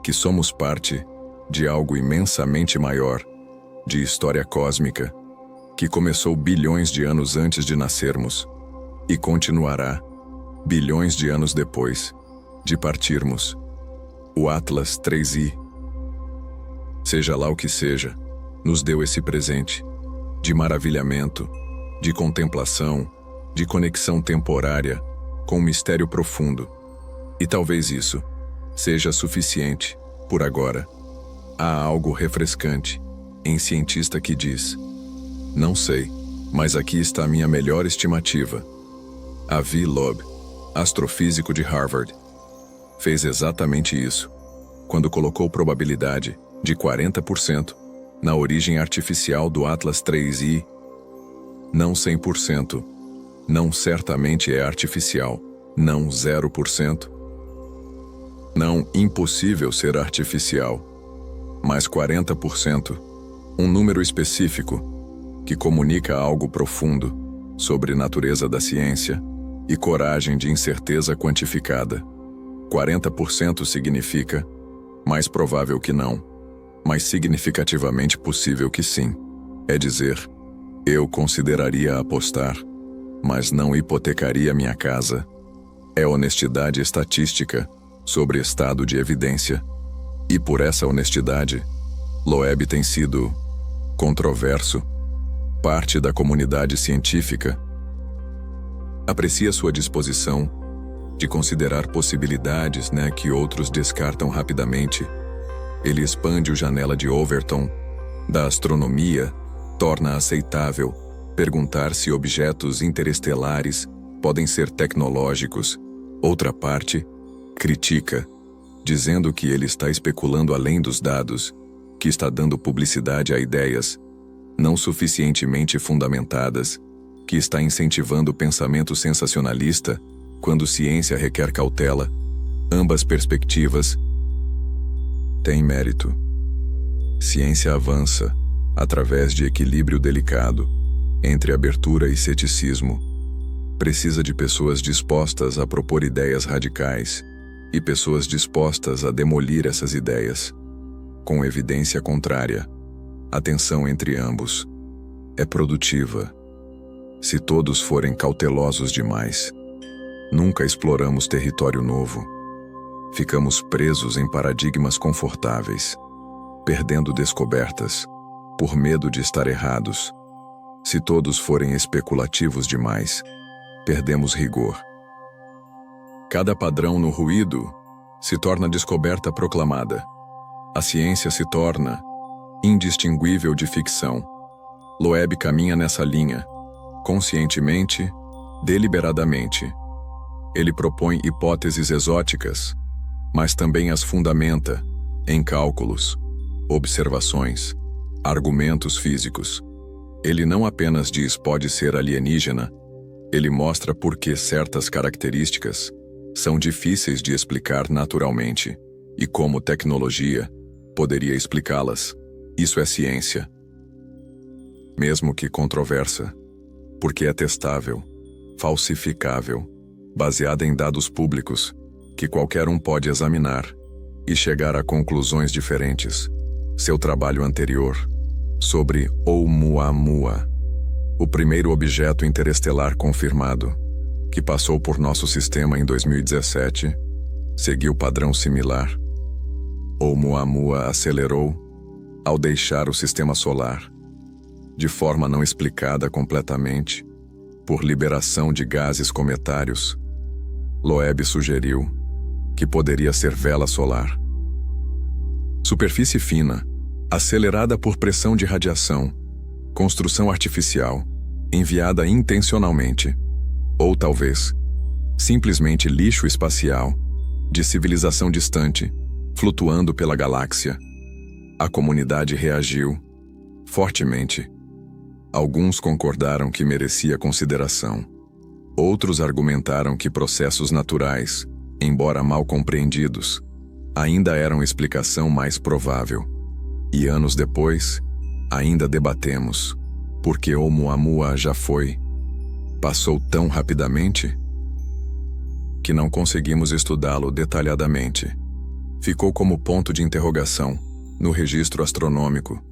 que somos parte de algo imensamente maior, de história cósmica, que começou bilhões de anos antes de nascermos e continuará bilhões de anos depois de partirmos. O Atlas 3i, seja lá o que seja, nos deu esse presente de maravilhamento, de contemplação, de conexão temporária com um mistério profundo. E talvez isso seja suficiente por agora. Há algo refrescante em cientista que diz: não sei, mas aqui está a minha melhor estimativa. Avi Loeb, astrofísico de Harvard, fez exatamente isso, quando colocou probabilidade de 40% na origem artificial do Atlas 3i. Não 100%, não certamente é artificial, não 0%, não impossível ser artificial, mas 40%, um número específico que comunica algo profundo sobre natureza da ciência e coragem de incerteza quantificada. 40% significa mais provável que não, mas significativamente possível que sim. É dizer, eu consideraria apostar, mas não hipotecaria minha casa. É honestidade estatística sobre estado de evidência. E por essa honestidade, Loeb tem sido controverso. Parte da comunidade científica aprecia sua disposição de considerar possibilidades, que outros descartam rapidamente. Ele expande a janela de Overton da astronomia, torna aceitável perguntar se objetos interestelares podem ser tecnológicos. Outra parte critica dizendo que ele está especulando além dos dados, que está dando publicidade a ideias não suficientemente fundamentadas, que está incentivando o pensamento sensacionalista, quando ciência requer cautela. Ambas perspectivas têm mérito. Ciência avança através de equilíbrio delicado entre abertura e ceticismo. Precisa de pessoas dispostas a propor ideias radicais e pessoas dispostas a demolir essas ideias, com evidência contrária. A tensão entre ambos é produtiva. Se todos forem cautelosos demais, nunca exploramos território novo. Ficamos presos em paradigmas confortáveis, perdendo descobertas, por medo de estar errados. Se todos forem especulativos demais, perdemos rigor. Cada padrão no ruído se torna descoberta proclamada. A ciência se torna indistinguível de ficção. Loeb caminha nessa linha, conscientemente, deliberadamente. Ele propõe hipóteses exóticas, mas também as fundamenta em cálculos, observações, argumentos físicos. Ele não apenas diz pode ser alienígena, ele mostra por que certas características são difíceis de explicar naturalmente e como tecnologia poderia explicá-las. Isso é ciência. Mesmo que controversa, porque é testável, falsificável, baseada em dados públicos, que qualquer um pode examinar e chegar a conclusões diferentes. Seu trabalho anterior, sobre Oumuamua, o primeiro objeto interestelar confirmado, que passou por nosso sistema em 2017, seguiu padrão similar. Oumuamua acelerou ao deixar o sistema solar, de forma não explicada completamente, por liberação de gases cometários. Loeb sugeriu que poderia ser vela solar. Superfície fina, acelerada por pressão de radiação, construção artificial, enviada intencionalmente, ou talvez, simplesmente lixo espacial, de civilização distante, flutuando pela galáxia. A comunidade reagiu fortemente. Alguns concordaram que merecia consideração. Outros argumentaram que processos naturais, embora mal compreendidos, ainda eram explicação mais provável. E anos depois, ainda debatemos, porque Oumuamua já passou tão rapidamente, que não conseguimos estudá-lo detalhadamente. Ficou como ponto de interrogação no registro astronômico.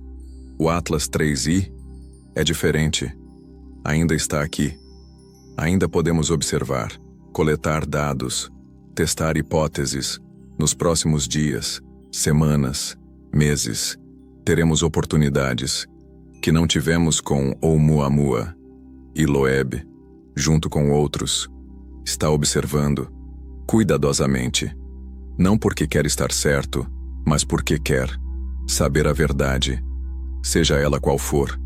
O Atlas 3I é diferente. Ainda está aqui. Ainda podemos observar, coletar dados, testar hipóteses. Nos próximos dias, semanas, meses, teremos oportunidades que não tivemos com Oumuamua. E Loeb, junto com outros, está observando cuidadosamente, não porque quer estar certo, mas porque quer saber a verdade, seja ela qual for.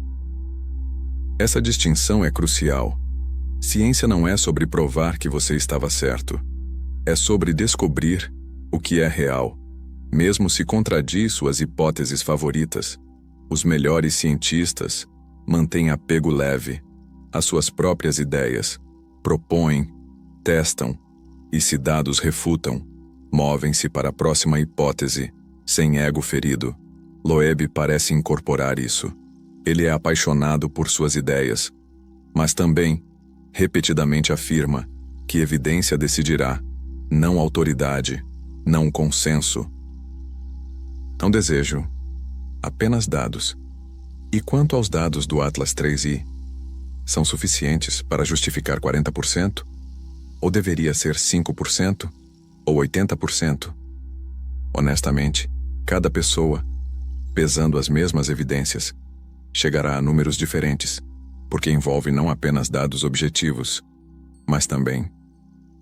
Essa distinção é crucial. Ciência não é sobre provar que você estava certo. É sobre descobrir o que é real, mesmo se contradiz suas hipóteses favoritas. Os melhores cientistas mantêm apego leve às suas próprias ideias, propõem, testam, e se dados refutam, movem-se para a próxima hipótese, sem ego ferido. Loeb parece incorporar isso. Ele é apaixonado por suas ideias, mas também, repetidamente afirma, que evidência decidirá, não autoridade, não consenso. Não desejo, apenas dados. E quanto aos dados do Atlas 3I, são suficientes para justificar 40%? Ou deveria ser 5%? Ou 80%? Honestamente, cada pessoa, pesando as mesmas evidências, chegará a números diferentes, porque envolve não apenas dados objetivos, mas também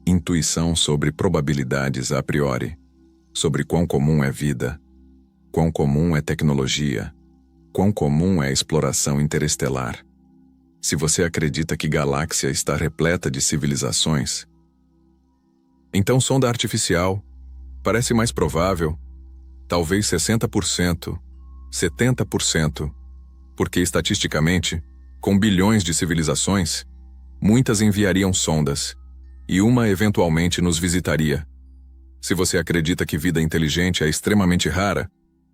intuição sobre probabilidades a priori, sobre quão comum é vida, quão comum é tecnologia, quão comum é a exploração interestelar. Se você acredita que galáxia está repleta de civilizações, então sonda artificial, Parece mais provável, talvez 60%, 70%, porque estatisticamente, com bilhões de civilizações, muitas enviariam sondas, e uma eventualmente nos visitaria. Se você acredita que vida inteligente é extremamente rara,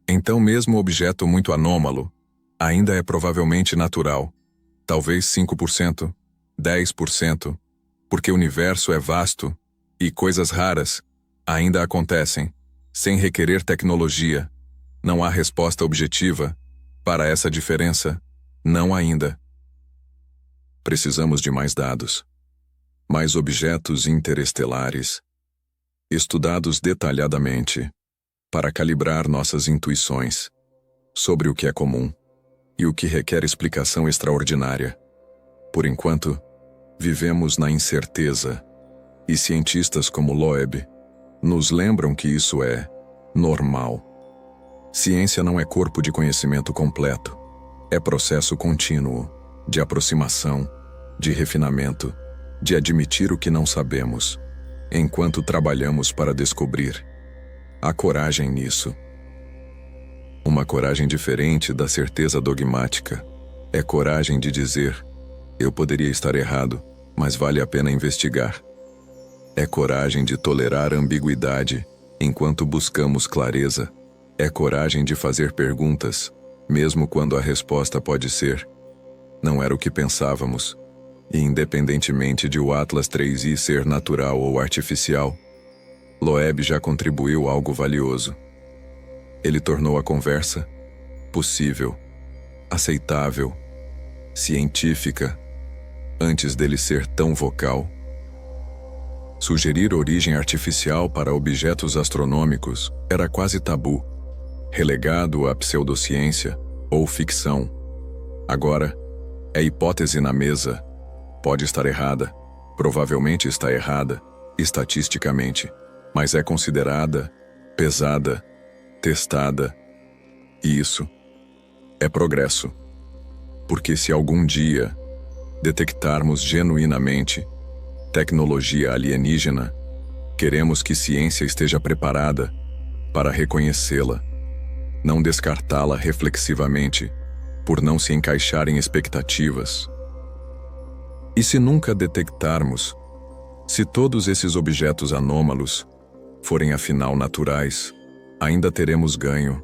então mesmo objeto muito anômalo ainda é provavelmente natural, talvez 5%, 10%, porque o universo é vasto e coisas raras ainda acontecem, sem requerer tecnologia. Não há resposta objetiva para essa diferença, não ainda. Precisamos de mais dados, mais objetos interestelares, estudados detalhadamente, para calibrar nossas intuições sobre o que é comum e o que requer explicação extraordinária. Por enquanto, vivemos na incerteza, e cientistas como Loeb nos lembram que isso é normal. Ciência não é corpo de conhecimento completo, é processo contínuo de aproximação, de refinamento, de admitir o que não sabemos, enquanto trabalhamos para descobrir. Há coragem nisso. Uma coragem diferente da certeza dogmática. É coragem de dizer: eu poderia estar errado, mas vale a pena investigar. É coragem de tolerar a ambiguidade enquanto buscamos clareza. É coragem de fazer perguntas, mesmo quando a resposta pode ser: não era o que pensávamos. E independentemente de o Atlas 3i ser natural ou artificial, Loeb já contribuiu algo valioso. Ele tornou a conversa possível, aceitável, científica, antes dele ser tão vocal. Sugerir origem artificial para objetos astronômicos era quase tabu, relegado à pseudociência ou ficção. Agora, é hipótese na mesa. Pode estar errada, provavelmente está errada, estatisticamente, mas é considerada, pesada, testada. E isso é progresso. Porque se algum dia detectarmos genuinamente tecnologia alienígena, queremos que ciência esteja preparada para reconhecê-la, não descartá-la reflexivamente, por não se encaixar em expectativas. E se nunca detectarmos, se todos esses objetos anômalos forem afinal naturais, ainda teremos ganho.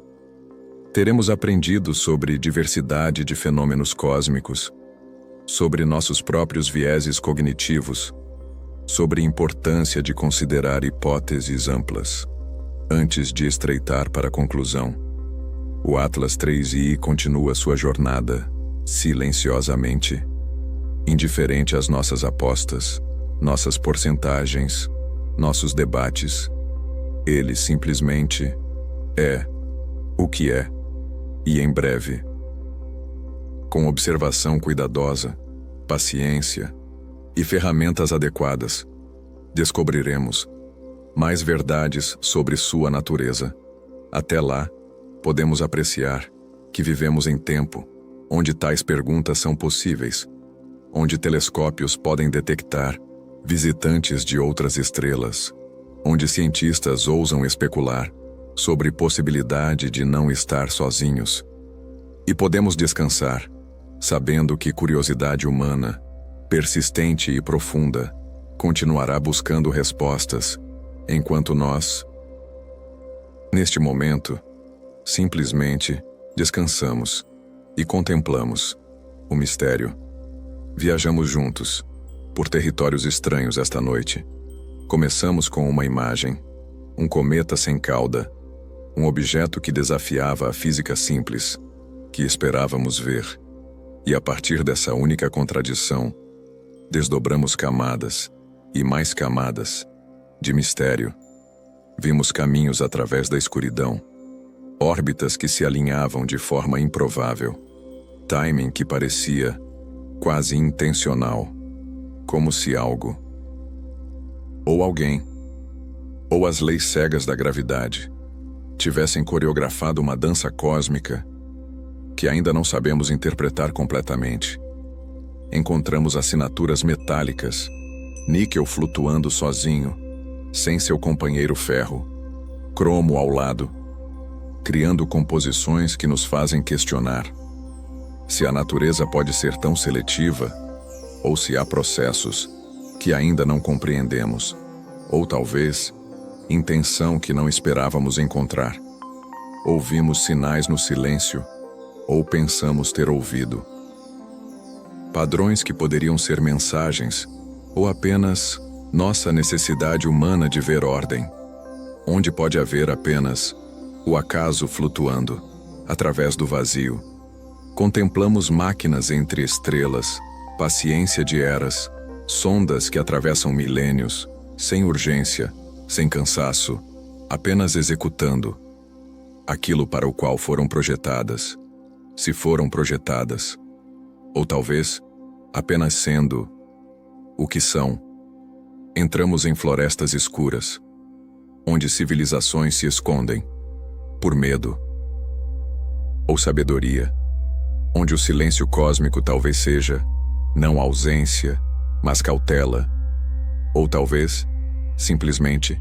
Teremos aprendido sobre diversidade de fenômenos cósmicos, sobre nossos próprios vieses cognitivos, sobre a importância de considerar hipóteses amplas, antes de estreitar para a conclusão. O Atlas 3i continua sua jornada, silenciosamente, indiferente às nossas apostas, nossas porcentagens, nossos debates. Ele simplesmente é o que é, e em breve, com observação cuidadosa, paciência e ferramentas adequadas, descobriremos mais verdades sobre sua natureza. Até lá, podemos apreciar que vivemos em tempo onde tais perguntas são possíveis, onde telescópios podem detectar visitantes de outras estrelas, onde cientistas ousam especular sobre possibilidade de não estar sozinhos. E podemos descansar, sabendo que curiosidade humana, persistente e profunda, continuará buscando respostas, enquanto nós, neste momento, simplesmente descansamos e contemplamos o mistério. Viajamos juntos, por territórios estranhos esta noite. Começamos com uma imagem, um cometa sem cauda, um objeto que desafiava a física simples, que esperávamos ver. E a partir dessa única contradição, desdobramos camadas, e mais camadas, de mistério. Vimos caminhos através da escuridão, órbitas que se alinhavam de forma improvável, timing que parecia quase intencional, como se algo, ou alguém, ou as leis cegas da gravidade, tivessem coreografado uma dança cósmica que ainda não sabemos interpretar completamente. Encontramos assinaturas metálicas, níquel flutuando sozinho, sem seu companheiro ferro, cromo ao lado, criando composições que nos fazem questionar se a natureza pode ser tão seletiva ou se há processos que ainda não compreendemos, ou talvez intenção que não esperávamos encontrar. Ouvimos sinais no silêncio ou pensamos ter ouvido. Padrões que poderiam ser mensagens ou apenas nossa necessidade humana de ver ordem, onde pode haver apenas o acaso flutuando através do vazio. Contemplamos máquinas entre estrelas, paciência de eras, sondas que atravessam milênios, sem urgência, sem cansaço, apenas executando aquilo para o qual foram projetadas, se foram projetadas, ou talvez apenas sendo o que são. Entramos em florestas escuras, onde civilizações se escondem por medo ou sabedoria, onde o silêncio cósmico talvez seja não ausência, mas cautela, ou talvez simplesmente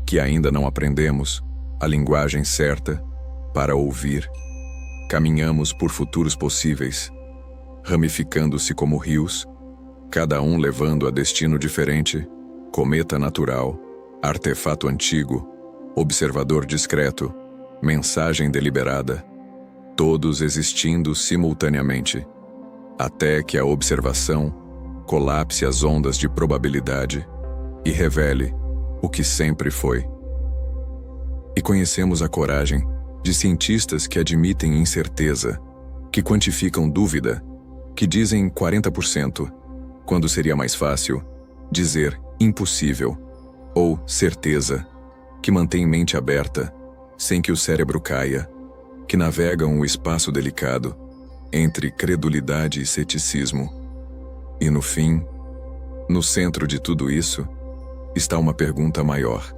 que ainda não aprendemos a linguagem certa para ouvir. Caminhamos por futuros possíveis, ramificando-se como rios, cada um levando a destino diferente, cometa natural, artefato antigo, observador discreto, mensagem deliberada, todos existindo simultaneamente, até que a observação colapse as ondas de probabilidade e revele o que sempre foi. E conhecemos a coragem de cientistas que admitem incerteza, que quantificam dúvida, que dizem 40%, quando seria mais fácil dizer impossível, ou certeza, que mantém mente aberta, sem que o cérebro caia, que navegam o espaço delicado entre credulidade e ceticismo. E no fim, no centro de tudo isso, está uma pergunta maior.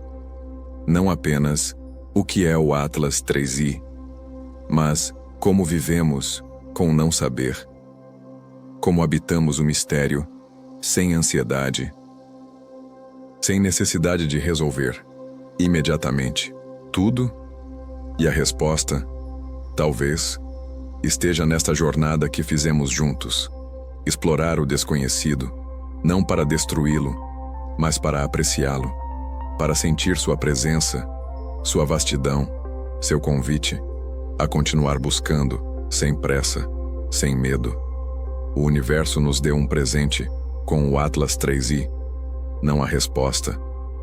Não apenas o que é o Atlas 3i, mas como vivemos com o não saber. Como habitamos o mistério, sem ansiedade, sem necessidade de resolver imediatamente tudo. E a resposta, talvez, esteja nesta jornada que fizemos juntos. Explorar o desconhecido, não para destruí-lo, mas para apreciá-lo, para sentir sua presença, sua vastidão, seu convite a continuar buscando, sem pressa, sem medo. O universo nos deu um presente com o Atlas 3i. Não a resposta,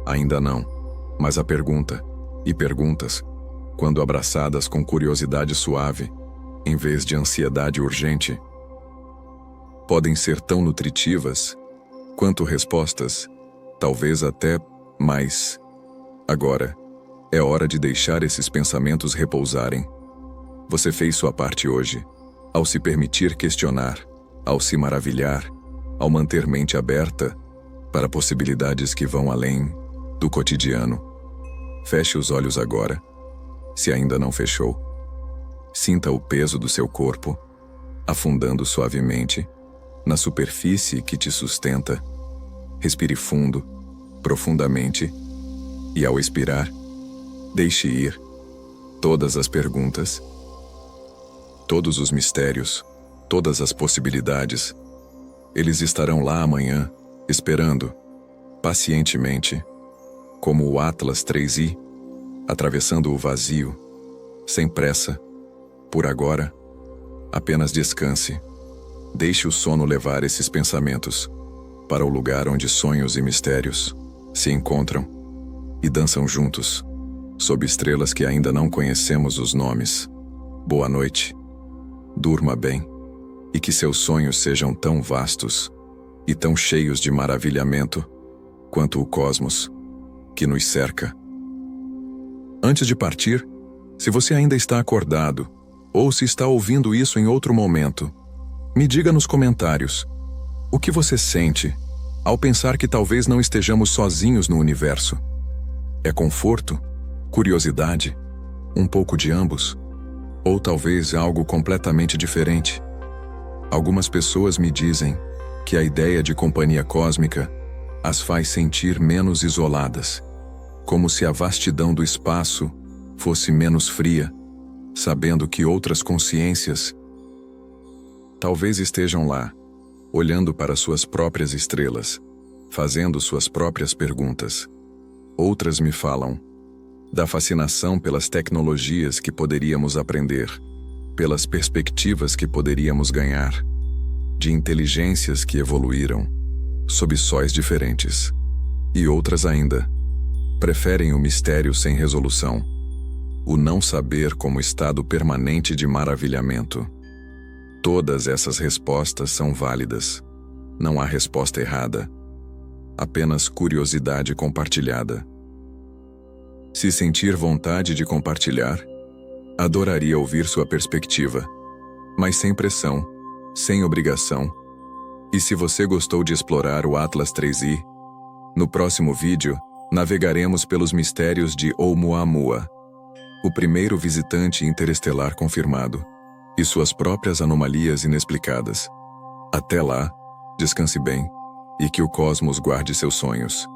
ainda não, mas a pergunta, e perguntas, quando abraçadas com curiosidade suave, em vez de ansiedade urgente, podem ser tão nutritivas quanto respostas, talvez até mais. Agora, é hora de deixar esses pensamentos repousarem. Você fez sua parte hoje, ao se permitir questionar, ao se maravilhar, ao manter mente aberta para possibilidades que vão além do cotidiano. Feche os olhos agora, se ainda não fechou. Sinta o peso do seu corpo, afundando suavemente na superfície que te sustenta. Respire fundo, profundamente, e ao expirar, deixe ir todas as perguntas, todos os mistérios, todas as possibilidades. Eles estarão lá amanhã, esperando, pacientemente, como o Atlas 3i, atravessando o vazio, sem pressa. Por agora, apenas descanse. Deixe o sono levar esses pensamentos para o lugar onde sonhos e mistérios se encontram e dançam juntos, sob estrelas que ainda não conhecemos os nomes. Boa noite. Durma bem, e que seus sonhos sejam tão vastos e tão cheios de maravilhamento quanto o cosmos que nos cerca. Antes de partir, se você ainda está acordado, ou se está ouvindo isso em outro momento, me diga nos comentários o que você sente ao pensar que talvez não estejamos sozinhos no universo. É conforto? Curiosidade? Um pouco de ambos? Ou talvez algo completamente diferente? Algumas pessoas me dizem que a ideia de companhia cósmica as faz sentir menos isoladas, como se a vastidão do espaço fosse menos fria, sabendo que outras consciências talvez estejam lá, olhando para suas próprias estrelas, fazendo suas próprias perguntas. Outras me falam da fascinação pelas tecnologias que poderíamos aprender, pelas perspectivas que poderíamos ganhar, de inteligências que evoluíram, sob sóis diferentes. E outras ainda preferem o mistério sem resolução, o não saber como estado permanente de maravilhamento. Todas essas respostas são válidas. Não há resposta errada, apenas curiosidade compartilhada. Se sentir vontade de compartilhar, adoraria ouvir sua perspectiva, mas sem pressão, sem obrigação. E se você gostou de explorar o Atlas 3i, no próximo vídeo, navegaremos pelos mistérios de Oumuamua, o primeiro visitante interestelar confirmado, e suas próprias anomalias inexplicadas. Até lá, descanse bem, e que o cosmos guarde seus sonhos.